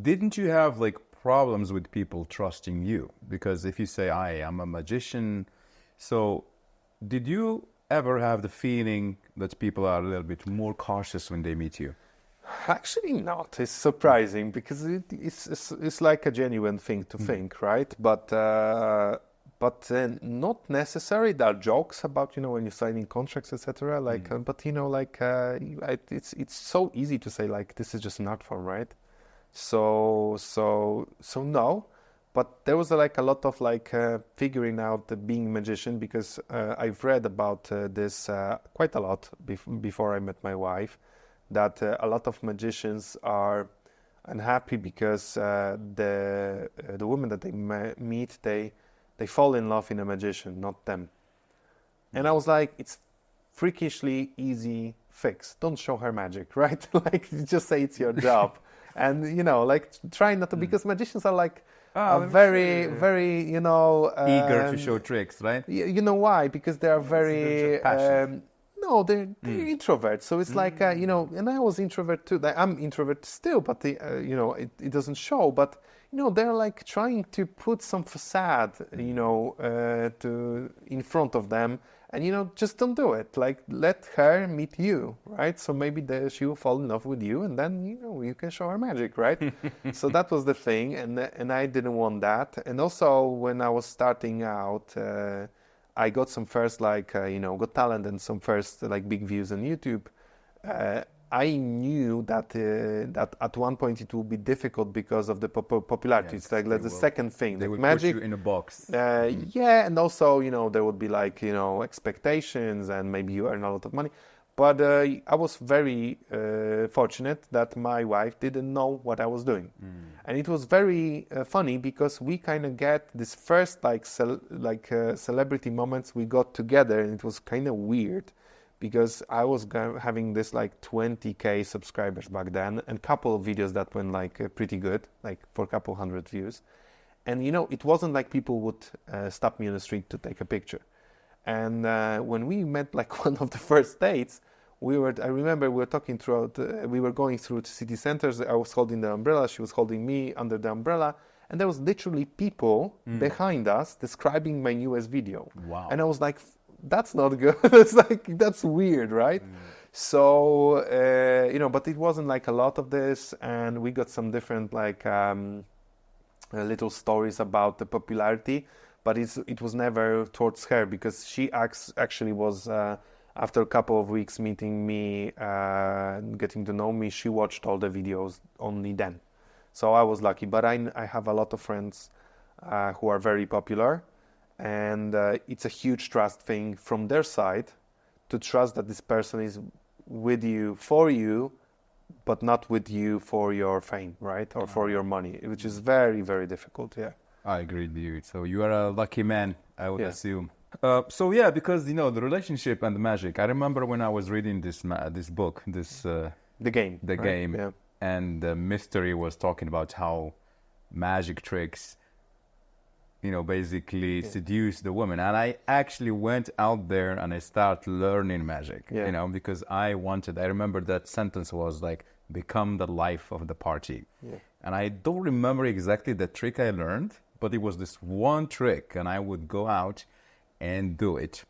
didn't you have like problems with people trusting you? Because if you say I am a magician, so did you ever have the feeling that people are a little bit more cautious when they meet you? Actually not. It's surprising, because it's like a genuine thing to think, right? But not necessary. There are jokes about, you know, when you're signing contracts, etc. Like, but you know, like it's so easy to say like this is just an art form, right? So no. But there was like a lot of like figuring out being a magician, because I've read about this quite a lot before I met my wife. That a lot of magicians are unhappy because the women that they meet, they fall in love in a magician, not them. And I was like, it's freakishly easy fix. Don't show her magic, right? Like, just say it's your job. And, you know, like, try not to, because magicians are like very, you know... eager to show tricks, right? You know why? Because they are very... No, they're introverts. So it's like, you know, and I was introvert too. I'm introvert still, but, you know, it doesn't show. But, you know, they're like trying to put some facade, you know, in front of them. And, you know, just don't do it. Like, let her meet you, right? So maybe she will fall in love with you, and then, you know, you can show her magic, right? So that was the thing. And I didn't want that. And also, when I was starting out... I got some first, like, you know, Got Talent and some first, like, big views on YouTube. I knew that at one point it would be difficult because of the popularity. Yes, it's like the second thing. They would magic, put you in a box. Yeah, and also, you know, there would be, like, you know, expectations, and maybe you earn a lot of money. But I was very fortunate that my wife didn't know what I was doing. And it was very funny, because we kind of get this first celebrity moments we got together, and it was kind of weird, because I was having this like 20K subscribers back then, and a couple of videos that went like pretty good, like for a couple hundred views. And, you know, it wasn't like people would stop me on the street to take a picture. And when we met, like, one of the first dates, I remember we were talking throughout, we were going through the city centers. I was holding the umbrella, she was holding me under the umbrella. And there was literally people behind us describing my newest video. Wow. And I was like, that's not good. It's like, that's weird, right? So, but it wasn't like a lot of this. And we got some different like little stories about the popularity. But it was never towards her, because she actually was, after a couple of weeks meeting me, getting to know me, she watched all the videos only then. So I was lucky, but I have a lot of friends who are very popular, and it's a huge trust thing from their side to trust that this person is with you for you, but not with you for your fame, right? Or for your money, which is very, very difficult, yeah. I agree with you. So you are a lucky man, I would Yeah. assume. So yeah, because the relationship and the magic. I remember when I was reading this book, The game. The right? game. Yeah. And the mystery was talking about how magic tricks, basically seduce the woman. And I actually went out there and I started learning magic, Yeah. because I remember that sentence was like, become the life of the party. Yeah. And I don't remember exactly the trick I learned, but it was this one trick and I would go out and do it.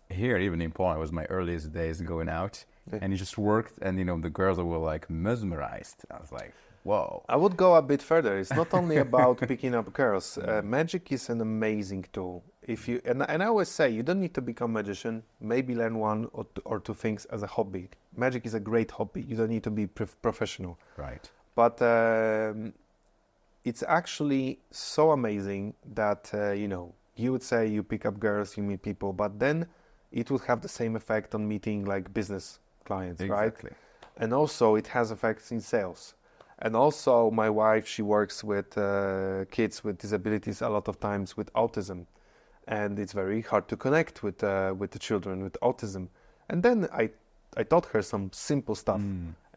Here, even in Poland, it was my earliest days going out. And it just worked, and the girls were like mesmerized. I was like, whoa. I would go a bit further. It's not only about picking up girls. Magic is an amazing tool. And I always say, you don't need to become a magician. Maybe learn one or two things as a hobby. Magic is a great hobby. You don't need to be professional. Right. But it's actually so amazing that, you would say you pick up girls, you meet people, but then it would have the same effect on meeting like business clients, Exactly. right? And also it has effects in sales. And also my wife, she works with kids with disabilities, a lot of times with autism. And it's very hard to connect with the children with autism. And then I taught her some simple stuff.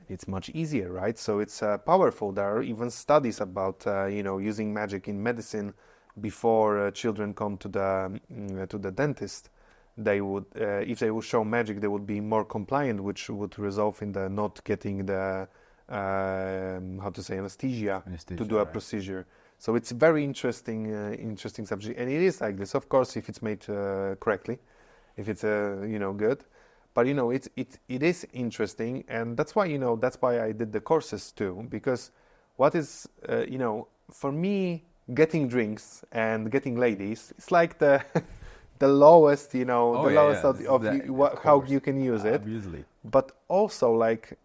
It's much easier, right? So it's powerful. There are even studies about, using magic in medicine before children come to the dentist. They would, if they would show magic, they would be more compliant, which would result in the not getting the anesthesia to do a procedure. So it's very interesting subject, and it is like this. Of course, if it's made correctly, if it's good, but it is interesting, and that's why I did the courses too, because what is for me, getting drinks and getting ladies, it's like the the lowest, how you can use it. Obviously. But also, like,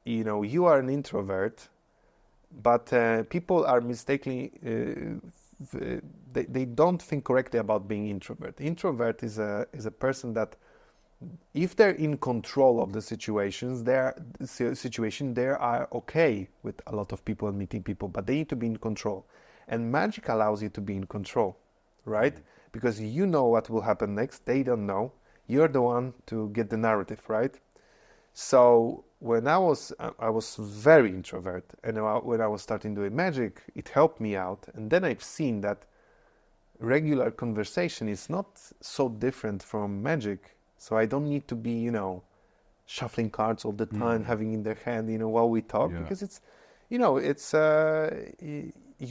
you are an introvert, but people are mistakenly, they don't think correctly about being introvert. Introvert is a person that, if they're in control of the situations, they are okay with a lot of people and meeting people, but they need to be in control. And magic allows you to be in control, right? Because you know what will happen next. They don't know. You're the one to get the narrative, right? So when I was very introvert, and when I was starting doing magic, it helped me out. And then I've seen that regular conversation is not so different from magic. So I don't need to be, shuffling cards all the time, having in their hand, while we talk, because it's, you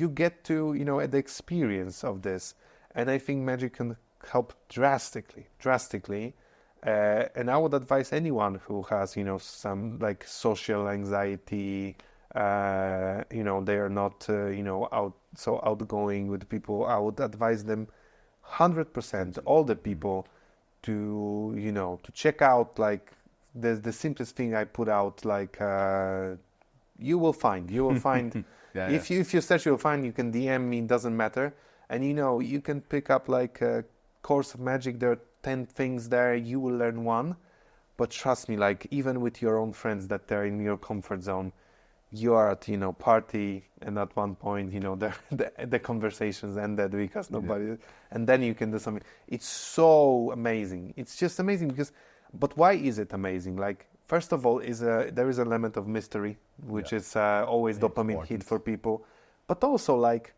get to, the experience of this. And I think magic can help drastically. And I would advise anyone who has, some like social anxiety, they are not, outgoing with people. I would advise them 100%, all the people, to check out, like, the simplest thing I put out, like, you will find. If you search, you'll find. You can DM me, it doesn't matter. And you can pick up like a course of magic. There are 10 things there. You will learn one, but trust me, like, even with your own friends that they're in your comfort zone, you are at party, and at one point the conversations ended because nobody, and then you can do something. It's so amazing. It's just amazing but why is it amazing? Like, first of all, there is an element of mystery, which is always dopamine hit for people, but also like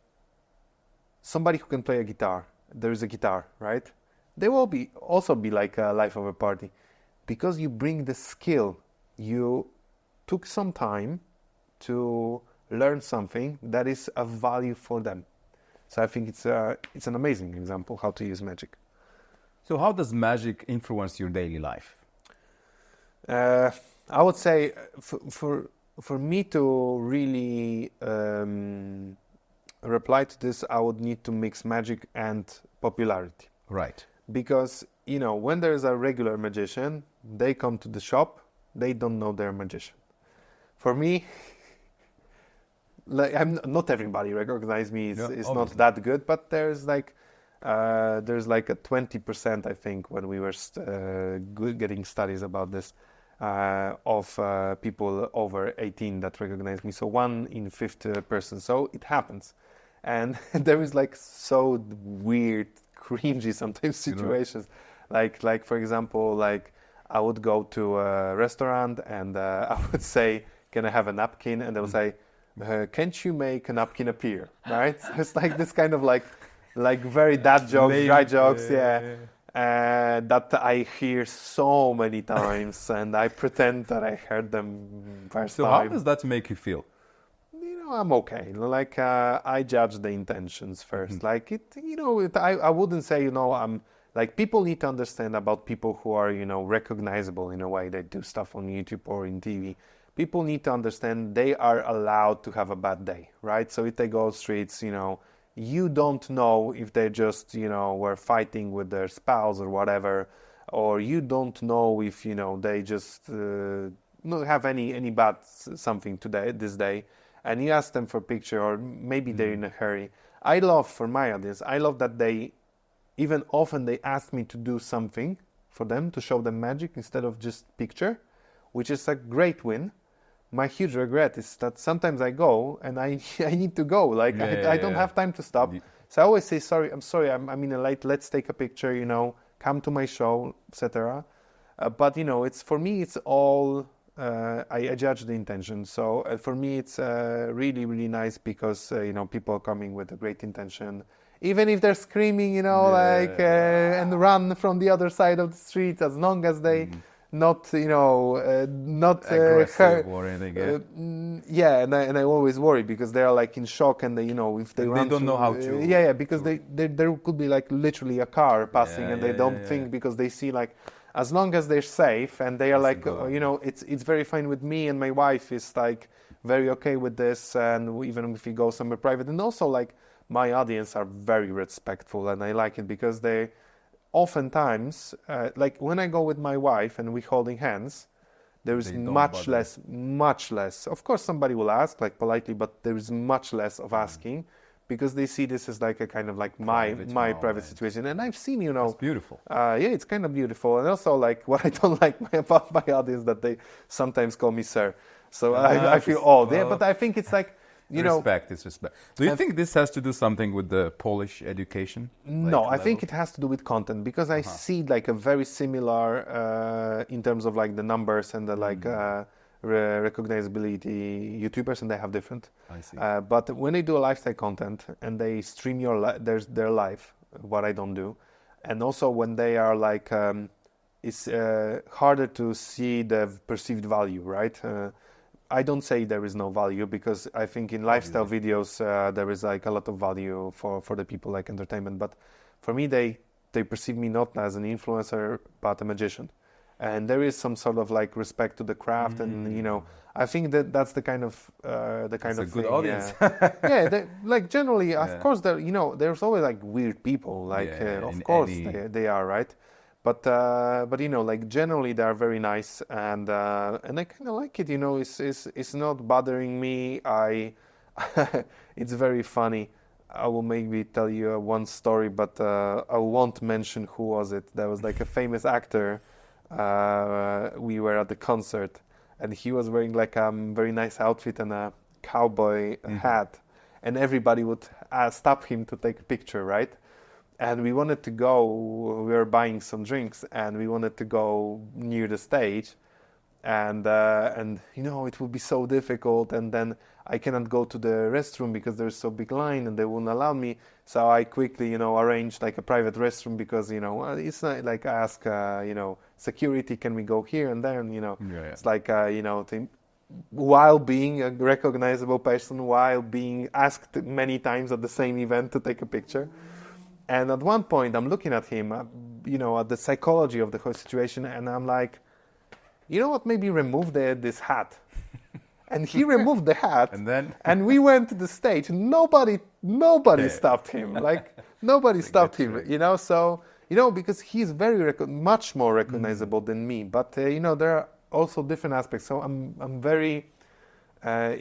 somebody who can play a guitar. There is a guitar, right? They will also be like a life of a party. because you bring the skill, you took some time to learn something that is of value for them. So I think it's an amazing example how to use magic. So how does magic influence your daily life? I would say for me to really reply to this, I would need to mix magic and popularity. Right. Because, when there is a regular magician, they come to the shop, they don't know they're a magician. For me, not everybody recognize me. It's not that good, but there's like a 20%, I think, when we were getting studies about this, of people over 18 that recognize me. So 1 in 50 person. So it happens, and there is like so weird, cringy sometimes situations. Like for example, like I would go to a restaurant and I would say, "Can I have a napkin?" And they would say, "Can't you make a napkin appear?" Right? So it's like this kind of like very dad jokes, dry jokes, that I hear so many times, and I pretend that I heard them first time. So how does that make you feel? I'm okay. Like I judge the intentions first. Like I wouldn't say I'm like, people need to understand about people who are recognizable in a way. They do stuff on YouTube or in TV. People need to understand they are allowed to have a bad day, right? So if they go streets, you don't know if they just, were fighting with their spouse or whatever, or you don't know if, they just have any bad something this day, and you ask them for a picture, or maybe they're in a hurry. I love, for my audience, I love that even often they ask me to do something for them, to show them magic instead of just picture, which is a great win. My huge regret is that sometimes I go and I need to go. Like I don't have time to stop. So I always say, I'm sorry, I'm in a late. Let's take a picture. Come to my show, etc. But it's, for me, it's all. I judge the intention. So for me, it's really, really nice because people are coming with a great intention. Even if they're screaming, and run from the other side of the street, as long as they. Not aggressive or anything. And I always worry because they are like in shock, and they if they run, don't know how to. Because there could be like literally a car passing, and they don't think, because they see like, as long as they're safe and they are like it's very fine with me, and my wife is like very okay with this, and even if we go somewhere private, and also like my audience are very respectful, and I like it because they. Oftentimes, like when I go with my wife and we're holding hands, there is much less. Of course, somebody will ask, like politely, but there is much less of asking, because they see this as like a kind of like my private situation. And I've seen, It's beautiful. It's kind of beautiful. And also, like, what I don't like about my audience, that they sometimes call me sir. So I feel old. Yeah, but I think it's like. Respect is respect. Do you think this has to do something with the Polish education? No, I think it has to do with content, because I see like a very similar in terms of like the numbers and the recognizability YouTubers, and they have different. I see. But when they do a lifestyle content and they stream their life, what I don't do, and also when they are like, it's harder to see the perceived value, right? I don't say there is no value, because I think in lifestyle videos there is like a lot of value for the people, like entertainment. But for me, they perceive me not as an influencer, but a magician, and there is some sort of like respect to the craft, and I think that's the kind of good thing. audience. Like generally, of course, there's always like weird people, like of course they are, right. But like generally they are very nice, and I kind of like it. It's not bothering me. It's very funny. I will maybe tell you one story, but I won't mention who was it. There was like a famous actor. We were at the concert, and he was wearing like a very nice outfit and a cowboy hat, and everybody would stop him to take a picture, right? And we wanted to go, we were buying some drinks, and we wanted to go near the stage, and it would be so difficult, and then I cannot go to the restroom because there's so big line and they wouldn't allow me. So I quickly, arranged like a private restroom, because, it's not like I ask, security, can we go here and there? And, Yeah. it's like, while being a recognizable person, while being asked many times at the same event to take a picture. And at one point, I'm looking at him, at the psychology of the whole situation, and I'm like, you know what, maybe remove this hat. And he removed the hat, and we went to the stage. Nobody stopped him. Like, nobody stopped him, So, because he's very much more recognizable than me. But, there are also different aspects. So I'm very...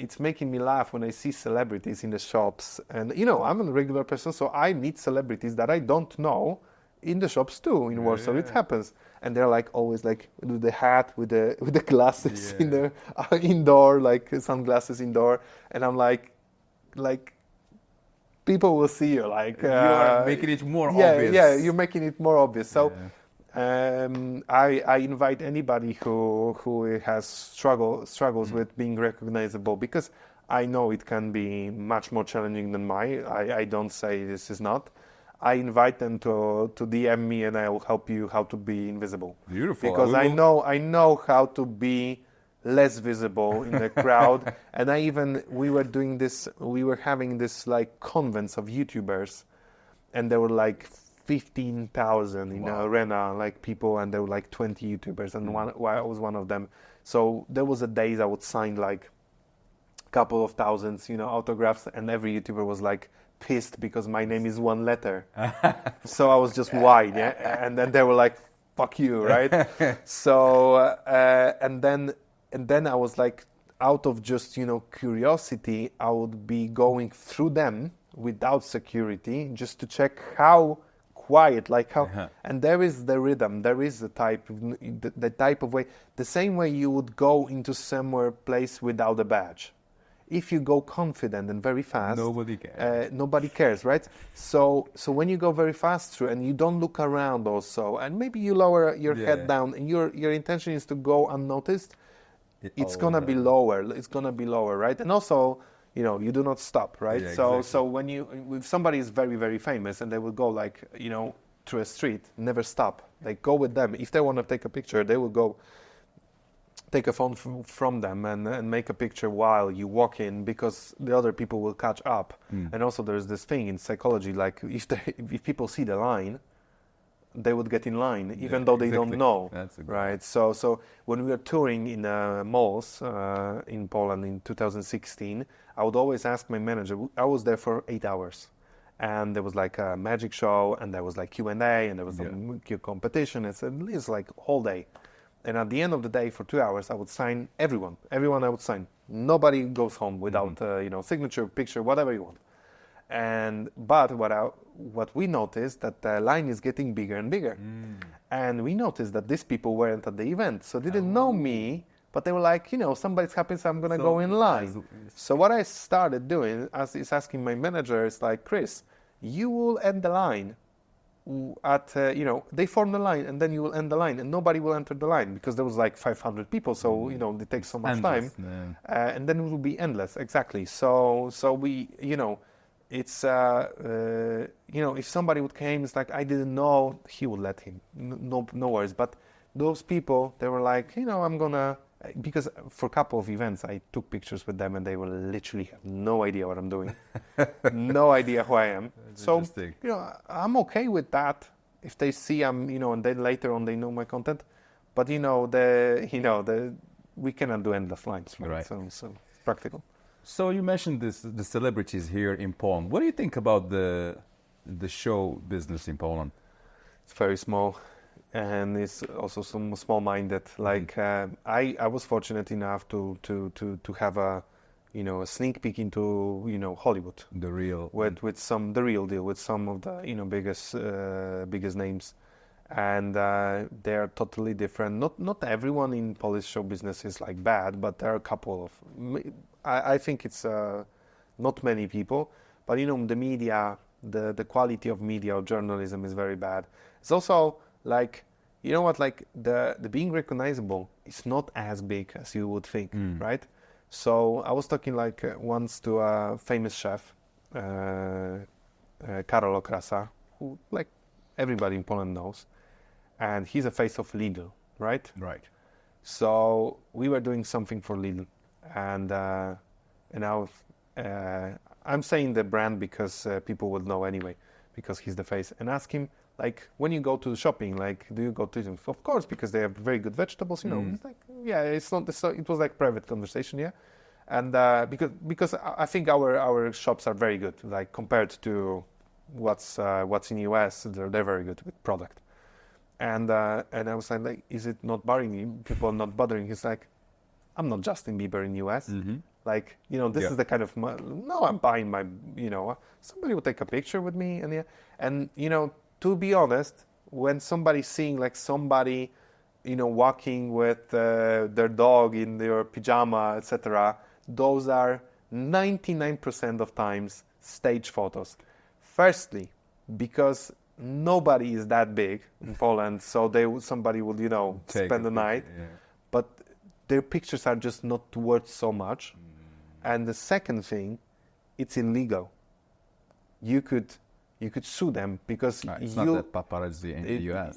it's making me laugh when I see celebrities in the shops. And, I'm a regular person, so I meet celebrities that I don't know in the shops too in Warsaw. It happens. And they're like always like with the hat, with the glasses in the indoor, like sunglasses indoor. And I'm like people will see you like... you are making it more obvious. Yeah, you're making it more obvious. So I invite anybody who has struggles with being recognizable, because I know it can be much more challenging than mine. I don't say this is not. I invite them to DM me, and I will help you how to be invisible. Beautiful. Because I know how to be less visible in the crowd. And we were having this like convents of YouTubers, and there were like 15,000 in the arena, like people, and there were like 20 YouTubers, and I was one of them. So there was a days I would sign like a couple of thousands, autographs, and every YouTuber was like pissed because my name is one letter. So I was just wide, and then they were like, fuck you, right? So and then I was like, out of just curiosity, I would be going through them without security just to check how quiet, like how, and there is the rhythm, there is the type of way, the same way you would go into somewhere place without a badge. If you go confident and very fast, nobody cares, right? So when you go very fast through and you don't look around also, and maybe you lower your head down, and your intention is to go unnoticed, it's gonna be lower. It's gonna be lower, right? And also, you do not stop, right? Yeah, so exactly. if somebody is very, very famous and they will go like, through a street, never stop. Like, go with them. If they want to take a picture, they will go take a phone from them and make a picture while you walk in, because the other people will catch up. And also there's this thing in psychology, like if people see the line, they would get in line, even though they don't know. That's a good right? So when we were touring in malls in Poland in 2016, I would always ask my manager. I was there for 8 hours, and there was like a magic show, and there was like Q&A, and there was a competition. It's like whole day. And at the end of the day, for 2 hours, I would sign everyone. Everyone I would sign. Nobody goes home without signature, picture, whatever you want. But what we noticed, that the line is getting bigger and bigger. And we noticed that these people weren't at the event, so they didn't know me, but they were like, somebody's happy, so I'm gonna go in line. So what I started doing is asking my manager, it's like, Chris, you will end the line at, they form the line, and then you will end the line, and nobody will enter the line, because there was like 500 people, so, it takes so much time. And then it will be endless, exactly. So we, it's, if somebody would came, it's like, I didn't know, he would let him, no worries. But those people, they were like, I'm gonna, because for a couple of events, I took pictures with them, and they will literally have no idea what I'm doing, no idea who I am. So, I'm okay with that. If they see I'm, and then later on they know my content, but we cannot do endless lines, right? So it's practical. So you mentioned the celebrities here in Poland. What do you think about the show business in Poland? It's very small, and it's also some small-minded. Like I was fortunate enough to have a sneak peek into Hollywood. The real deal with some of the biggest names, and they are totally different. Not everyone in Polish show business is like bad, but there are a couple of. I think it's not many people, but the media, the quality of media or journalism is very bad. It's also like, like the being recognizable is not as big as you would think, right? So I was talking like once to a famous chef, Karol Okrasa, who like everybody in Poland knows, and he's a face of Lidl, right? Right. So we were doing something for Lidl, and I'm saying the brand because people would know anyway, because he's the face. And ask him, like, when you go to the shopping, like, do you go to them? Of course, because they have very good vegetables. You know, it's like, yeah, it's not. So it was like private conversation, yeah. And because I think our shops are very good, like compared to what's in US, they're very good with product. And I was like, is it not bothering you? People not bothering? He's like, I'm not Justin Bieber in US. Like, you know, this is the kind of no, I'm buying my, you know, somebody will take a picture with me, and you know, to be honest, when somebody's seeing like somebody, you know, walking with their dog in their pajama, etc., those are 99% of times stage photos. Firstly, because nobody is that big in Poland, so somebody would, you know, spend the night, but their pictures are just not worth so much. And the second thing, it's illegal. You could sue them because it's not that paparazzi in the US.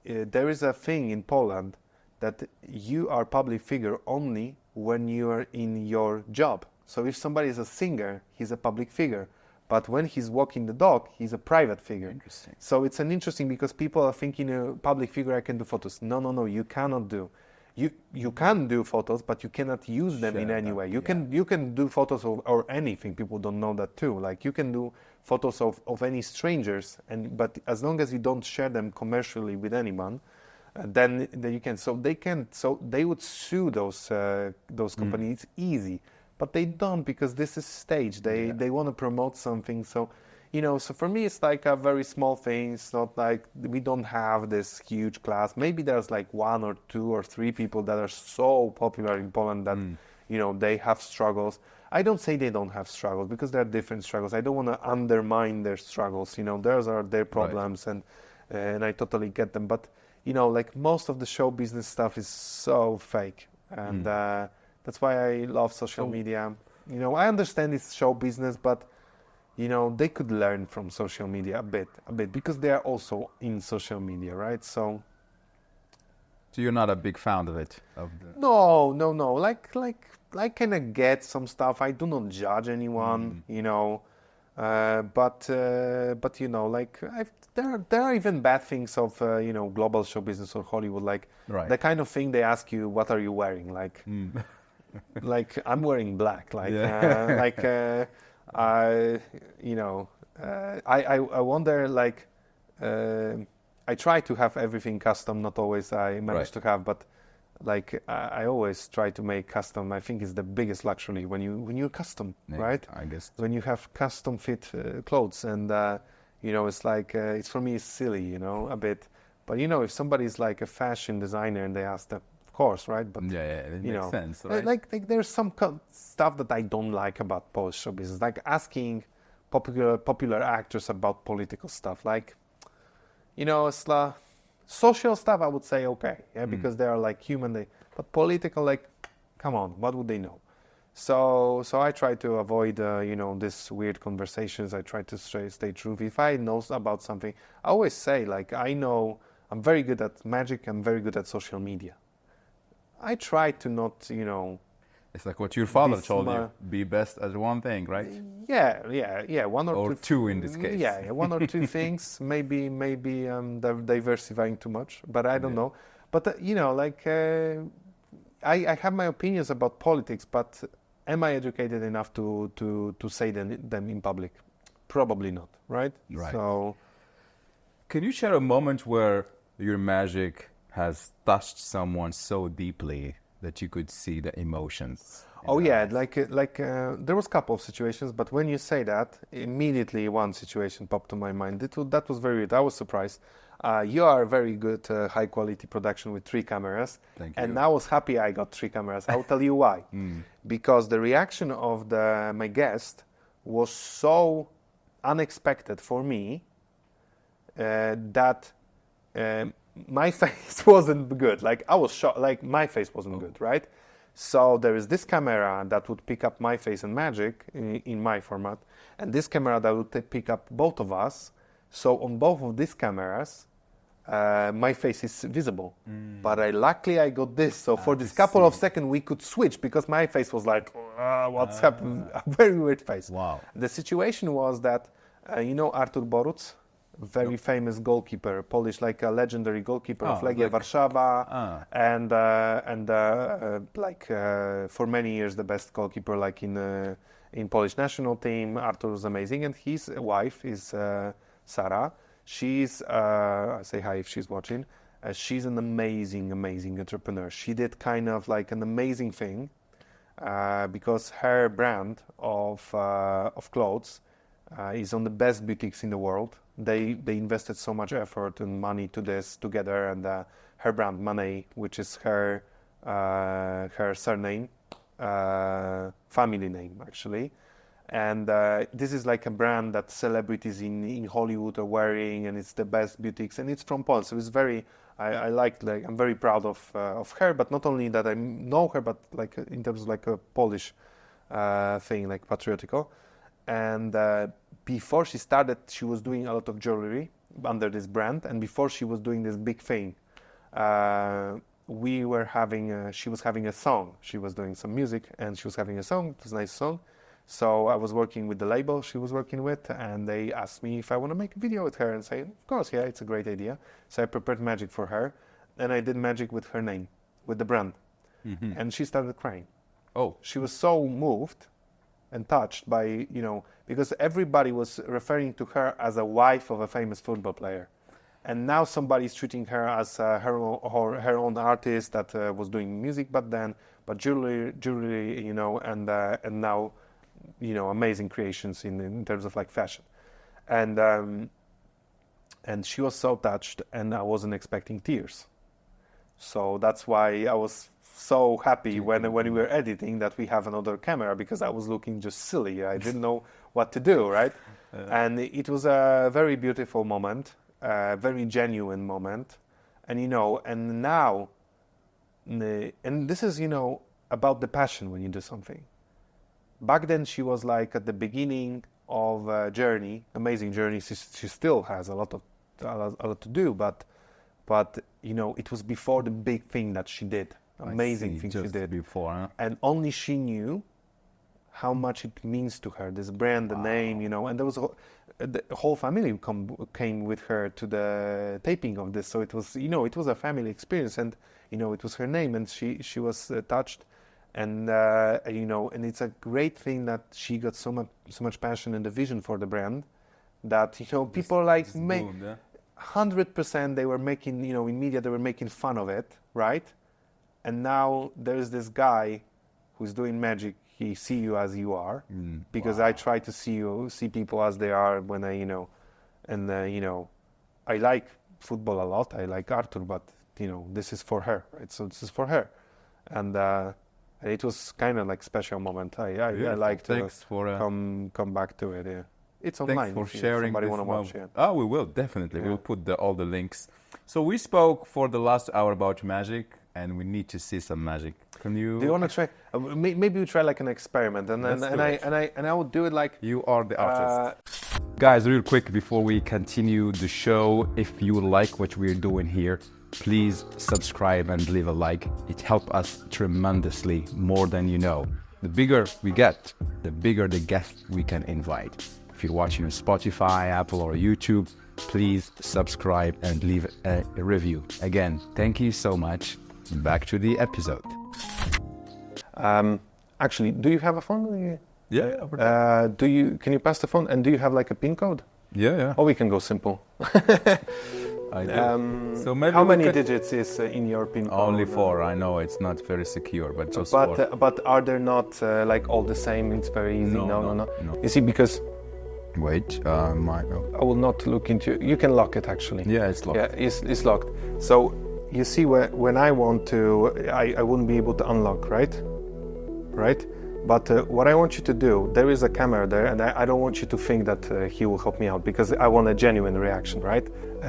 There is a thing in Poland that you are public figure only when you are in your job. So if somebody is a singer, he's a public figure. But when he's walking the dog, he's a private figure. Interesting. So it's an interesting because people are thinking a public figure, I can do photos. No, you cannot do. You can do photos, but you cannot use them in any way. You can do photos or anything. People don't know that too. Like you can do photos of any strangers, but as long as you don't share them commercially with anyone, then you can. So they would sue those companies easy, but they don't because this is staged. They want to promote something. So, you know, so for me, it's like a very small thing. It's not like we don't have this huge class. Maybe there's like 1 or 2 or 3 people that are so popular in Poland that, you know, they have struggles. I don't say they don't have struggles because there are different struggles. I don't want to undermine their struggles. You know, those are their problems, and I totally get them. But, you know, like most of the show business stuff is so fake. And that's why I love social media. You know, I understand it's show business, but you know, they could learn from social media a bit, because they are also in social media, right? So you're not a big fan of it? No. Like kind of get some stuff. I do not judge anyone, you know, but you know, like there are even bad things of you know, global show business or Hollywood, like the kind of thing they ask you, what are you wearing? Like, like I'm wearing black, like I wonder, like, I try to have everything custom, not always I manage to have, but like I always try to make custom. I think it's the biggest luxury when you're custom, right? I guess. When you have custom fit clothes, and you know, it's like, it's for me, it's silly, you know, a bit. But you know, if somebody's like a fashion designer and they ask them, of course, right? But it you makes know, sense, right? like there's some stuff that I don't like about Polish show business, like asking popular actors about political stuff. Like, you know, it's social stuff, I would say okay, because they are like human. But political, like, come on, what would they know? So I try to avoid you know, this weird conversations. I try to stay true. If I know about something, I always say, like, I know I'm very good at magic. I'm very good at social media. I try to not, you know... It's like what your father told you, be best at one thing, right? Yeah, one or two in this case. Yeah, 1 or 2 things. Maybe I'm diversifying too much, but I don't know. But, you know, like, I have my opinions about politics, but am I educated enough to say them in public? Probably not, right? Right. So... Can you share a moment where your magic has touched someone so deeply that you could see the emotions? Oh yeah, like there was a couple of situations, but when you say that, immediately one situation popped to my mind. That was very weird. I was surprised. You are very good high quality production with 3 cameras. Thank you. And I was happy I got 3 cameras. I'll tell you why. Because the reaction of my guest was so unexpected for me that my face wasn't good. Like, I was shocked. Like, my face wasn't good, right? So there is this camera that would pick up my face and magic in my format, and this camera that would pick up both of us. So on both of these cameras, my face is visible. But luckily I got this. So for this couple of seconds we could switch because my face was like, what's happened? A very weird face. Wow. The situation was that, Artur Boruc, very famous goalkeeper, Polish, like a legendary goalkeeper of Legia Warszawa, and for many years the best goalkeeper, like in Polish national team. Artur was amazing, and his wife is Sarah. She's I say hi if she's watching. She's an amazing entrepreneur. She did kind of like an amazing thing because her brand of clothes is on the best boutiques in the world. They invested so much effort and money to this together, and her brand Manet, which is her surname, family name actually, and this is like a brand that celebrities in Hollywood are wearing, and it's the best boutiques, and it's from Poland, so it's very. I'm very proud of her, but not only that I know her, but like in terms of like a Polish thing, like patriotical. And before she started, she was doing a lot of jewelry under this brand. And before she was doing this big thing, she was having a song. She was doing some music, and she was having a song. It was a nice song. So I was working with the label she was working with, and they asked me if I want to make a video with her, and say, of course, yeah, it's a great idea. So I prepared magic for her, and I did magic with her name, with the brand. And she started crying. Oh. She was so moved and touched by, because everybody was referring to her as a wife of a famous football player. And now somebody's treating her as her own artist that was doing music but jewelry, and now, amazing creations in terms of like fashion. And she was so touched, and I wasn't expecting tears. So that's why I was so happy when we were editing that we have another camera, because I was looking just silly. I didn't know what to do, right? And it was a very beautiful moment, a very genuine moment. And, and now, and this is, about the passion when you do something. Back then she was like at the beginning of a journey, amazing journey. She still has a lot to do, but it was before the big thing that she did. Amazing thing she did before, huh? And only she knew how much it means to her, this brand, the name, and there was the whole family came with her to the taping of this, so it was it was a family experience, and it was her name, and she was touched, and and it's a great thing that she got so much passion and the vision for the brand that people like 100% they were making in media they were making fun of it, right? And now there's this guy who's doing magic. He see you as you are, because I try to see people as they are when I I like football a lot. I like Artur, but this is for her, right? So this is for her, and it was kind of like special moment. I like to come back to it. Yeah, it's online. Thanks for sharing. Somebody want to watch it? Oh, we will definitely. Yeah. We'll put all the links. So we spoke for the last hour about magic, and we need to see some magic. Can you? Do you want to try? Maybe we try like an experiment, and I would do it like you are the artist. Guys, real quick before we continue the show, if you like what we're doing here, please subscribe and leave a like. It helps us tremendously, more than you know. The bigger we get, the bigger the guests we can invite. If you're watching on Spotify, Apple, or YouTube, please subscribe and leave a review. Again, thank you so much. Back to the episode. Actually, do you have a phone? Yeah. Can you pass the phone? And do you have like a PIN code? Yeah. Or we can go simple. I do. So maybe how many digits is in your PIN code? Only 4. I know it's not very secure, but just 4. But are they not like all the same? It's very easy. No. You see, because wait, I will not look into. You can lock it actually. Yeah, it's locked. Yeah, it's locked. So you see, when I want to, I wouldn't be able to unlock, right? But what I want you to do, there is a camera there, and I don't want you to think that he will help me out, because I want a genuine reaction, right?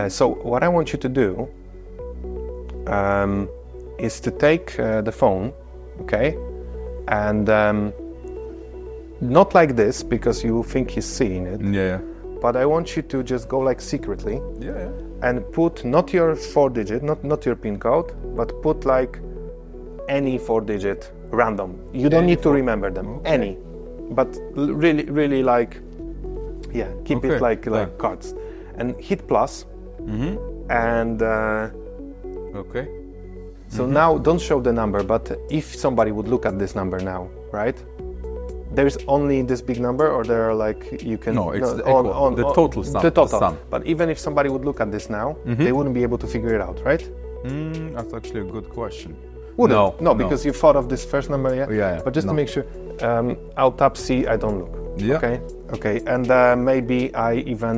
So what I want you to do is to take the phone, okay, and not like this, because you think he's seeing it. Yeah. But I want you to just go like secretly. Yeah. and put not your 4-digit, not your PIN code, but put like any 4-digit random. You don't need to remember them. Okay. Any, but really like, yeah, keep Okay. it like cards, and hit plus, and Okay. so now don't show the number. But if somebody would look at this number now, right? There's only this big number, or there are like you can No, it's the equal, the total sum. The total. The sum. But even if somebody would look at this now, they wouldn't be able to figure it out, right? That's actually a good question. Wouldn't. No, because you thought of this first number, yeah? Yeah, But just no. to make sure, I'll tap C, I don't look. Yeah. Okay, and maybe I even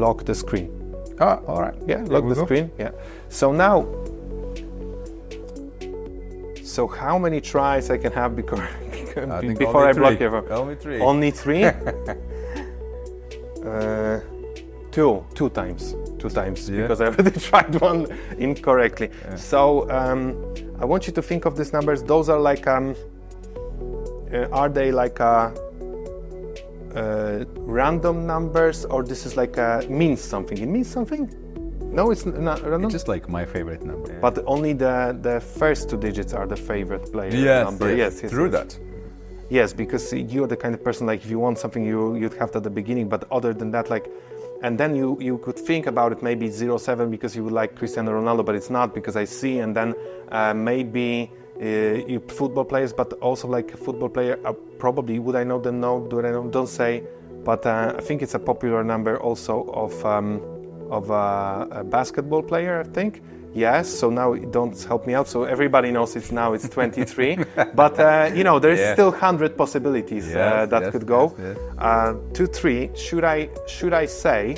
lock the screen. All right. Yeah, There lock we the go. screen, yeah. So now, so how many tries I can have before I think before I only block three. your Only three. Only 3? Two times, Yeah. because I already tried one incorrectly. So I want you to think of these numbers. Those are like, are they like random numbers, or this is like means something? It means something? No, it's not random. It's just like my favorite number. But only the first 2 digits are the favorite player number. Yes, True that. Yes, because you're the kind of person, like, if you want something, you'd have that at the beginning. But other than that, like, and then you could think about it, maybe 07 because you would like Cristiano Ronaldo, but it's not because I see. And then maybe you football players, but also like a football player. Probably would I know them? No, do I know? Don't say. But I think it's a popular number also of a basketball player, I think. Yes, so now don't help me out. So everybody knows it's 23, but there's still 100 possibilities that could go. Yes. 2, 3. Should I say?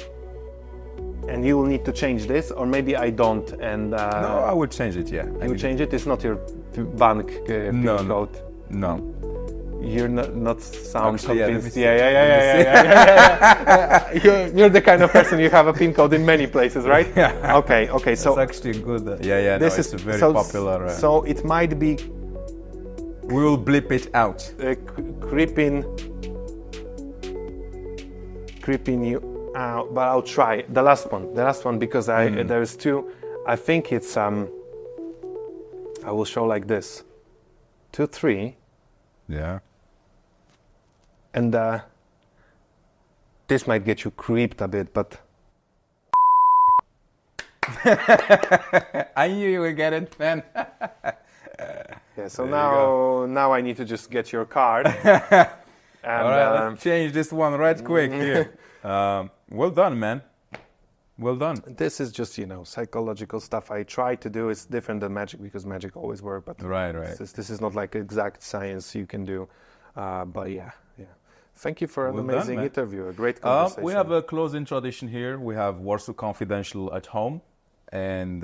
And you will need to change this, or maybe I don't. And No, I would change it. Yeah. you change it. It's not your bank PIN No. code. No. You're not sound Actually, yeah, let me convinced. see. Yeah. You're the kind of person, you have a PIN code in many places, right? Okay. So It's actually good. this it's is very so, popular. So it might be we will blip it out. creeping you out, but I'll try the last one because there's 2. I think it's I will show like this, 2, 3. Yeah. And this might get you creeped a bit, but I knew you would get it, man. yeah. So There now I need to just get your card. And, All right, let's change this one right quick here. Well done, man. Well done. This is just psychological stuff I try to do. It's different than magic because magic always works, but Right. this is not like exact science you can do. But yeah. Thank you for an Well done, amazing man. interview. A great conversation. We have a closing tradition here. We have Warsaw Confidential at home, and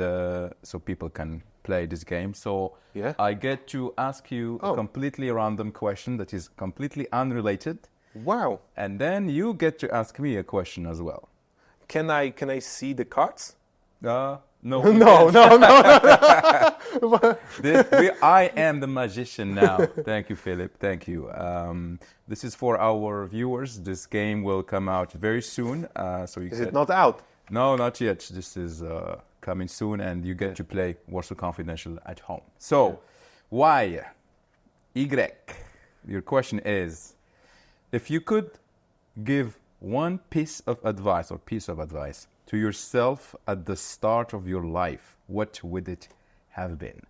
so people can play this game. So Yeah. I get to ask you a completely random question that is completely unrelated, Wow. and then you get to ask me a question as well. Can I see the cards? No. No. I am the magician now. Thank you, Philip. Thank you. This is for our viewers. This game will come out very soon. So you Is it not out? No, not yet. This is coming soon, and you get to play Warsaw Confidential at home. So, Y. Your question is, if you could give one piece of advice to yourself at the start of your life, what would it have been?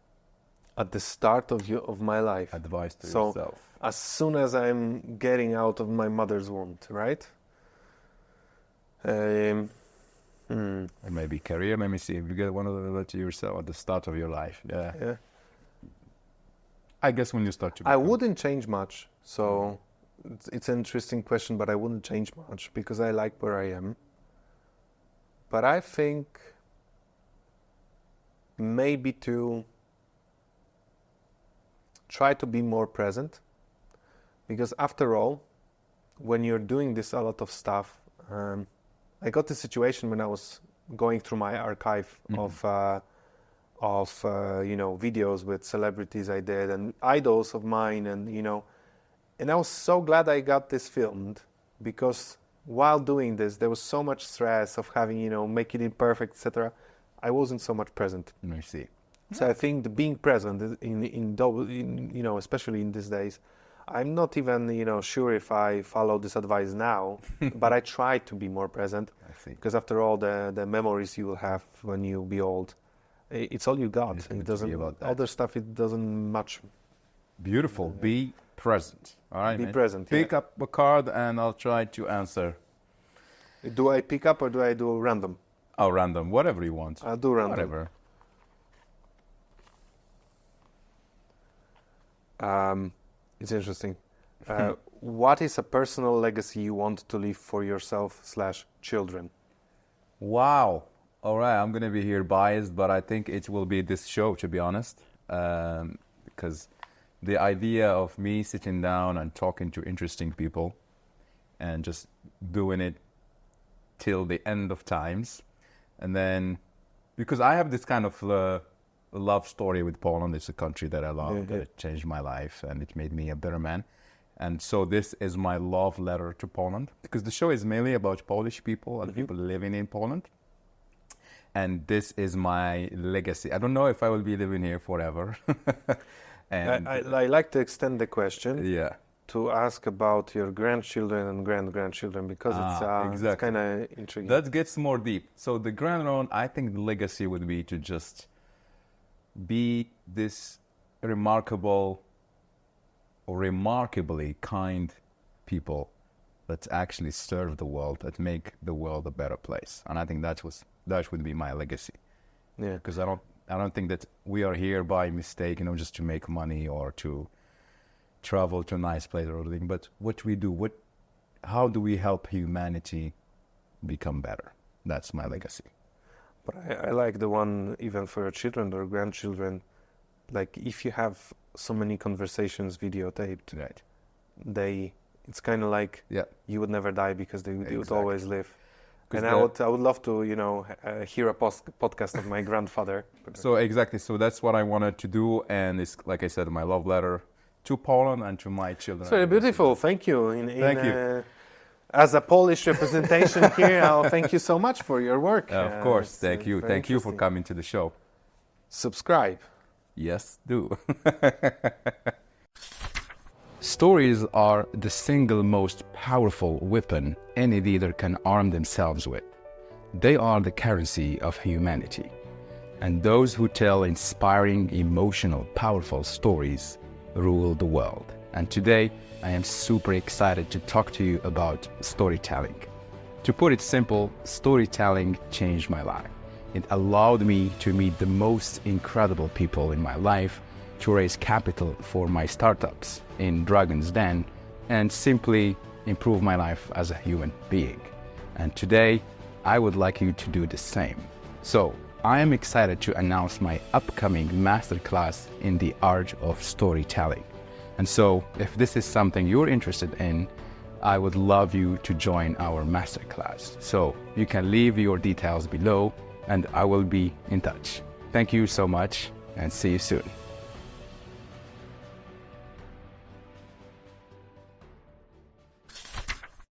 At the start of my life. Advice to So, yourself. as soon as I'm getting out of my mother's womb, right? Or maybe career. Let me see. If you get one of that to yourself at the start of your life. Yeah. I guess when you start to I become- wouldn't change much. So it's an interesting question, but I wouldn't change much because I like where I am. But I think maybe to try to be more present, because after all, when you're doing this a lot of stuff, I got this situation when I was going through my archive of videos with celebrities I did and idols of mine, and I was so glad I got this filmed, because while doing this, there was so much stress of having, making it perfect, etc. I wasn't so much present. I see. So I think the being present in especially in these days, I'm not even, sure if I follow this advice now, but I try to be more present. I see. Because after all, the memories you will have when you be old, it's all you got. It's good It to doesn't, be about that. other stuff, it doesn't much. Beautiful. Be present. All right, Be man. present, Pick yeah. up a card and I'll try to answer. Do I pick up or do I do random? Oh, random. Whatever you want. I'll do random. Whatever. It's interesting. What is a personal legacy you want to leave for yourself/children? Wow. All right, I'm going to be here biased, but I think it will be this show, to be honest. Because the idea of me sitting down and talking to interesting people and just doing it till the end of times. And then, because I have this kind of love story with Poland. It's a country that I love, that it changed my life and it made me a better man. And so this is my love letter to Poland, because the show is mainly about Polish people and people living in Poland. And this is my legacy. I don't know if I will be living here forever. And I like to extend the question yeah, to ask about your grandchildren and grandchildren, because it's exactly. kind of intriguing. That gets more deep. So the grandson, I think the legacy would be to just be this remarkable or remarkably kind people that actually serve the world, that make the world a better place. And I think that would be my legacy. Yeah. Because I don't think that we are here by mistake, just to make money or to travel to a nice place or anything. But what we do, how do we help humanity become better? That's my legacy. But I like the one, even for your children or grandchildren, like if you have so many conversations videotaped, Right. it's kind of like Yeah. you would never die because they would Exactly. always live. 'Cause And I would love to, hear a podcast of my grandfather. So exactly. So that's what I wanted to do, and it's like I said, my love letter to Poland and to my children. It's very beautiful. Thank you. Thank you. As a Polish representation here, thank you so much for your work. Of course. It's, Thank you. very Thank you for interesting. coming to the show. Subscribe. Yes, do. Stories are the single most powerful weapon any leader can arm themselves with. They are the currency of humanity. And those who tell inspiring, emotional, powerful stories rule the world. And today, I am super excited to talk to you about storytelling. To put it simple, storytelling changed my life. It allowed me to meet the most incredible people in my life, to raise capital for my startups in Dragon's Den, and simply improve my life as a human being. And today, I would like you to do the same. So, I am excited to announce my upcoming masterclass in the art of storytelling. And so, if this is something you're interested in, I would love you to join our masterclass. So, you can leave your details below, and I will be in touch. Thank you so much, and see you soon.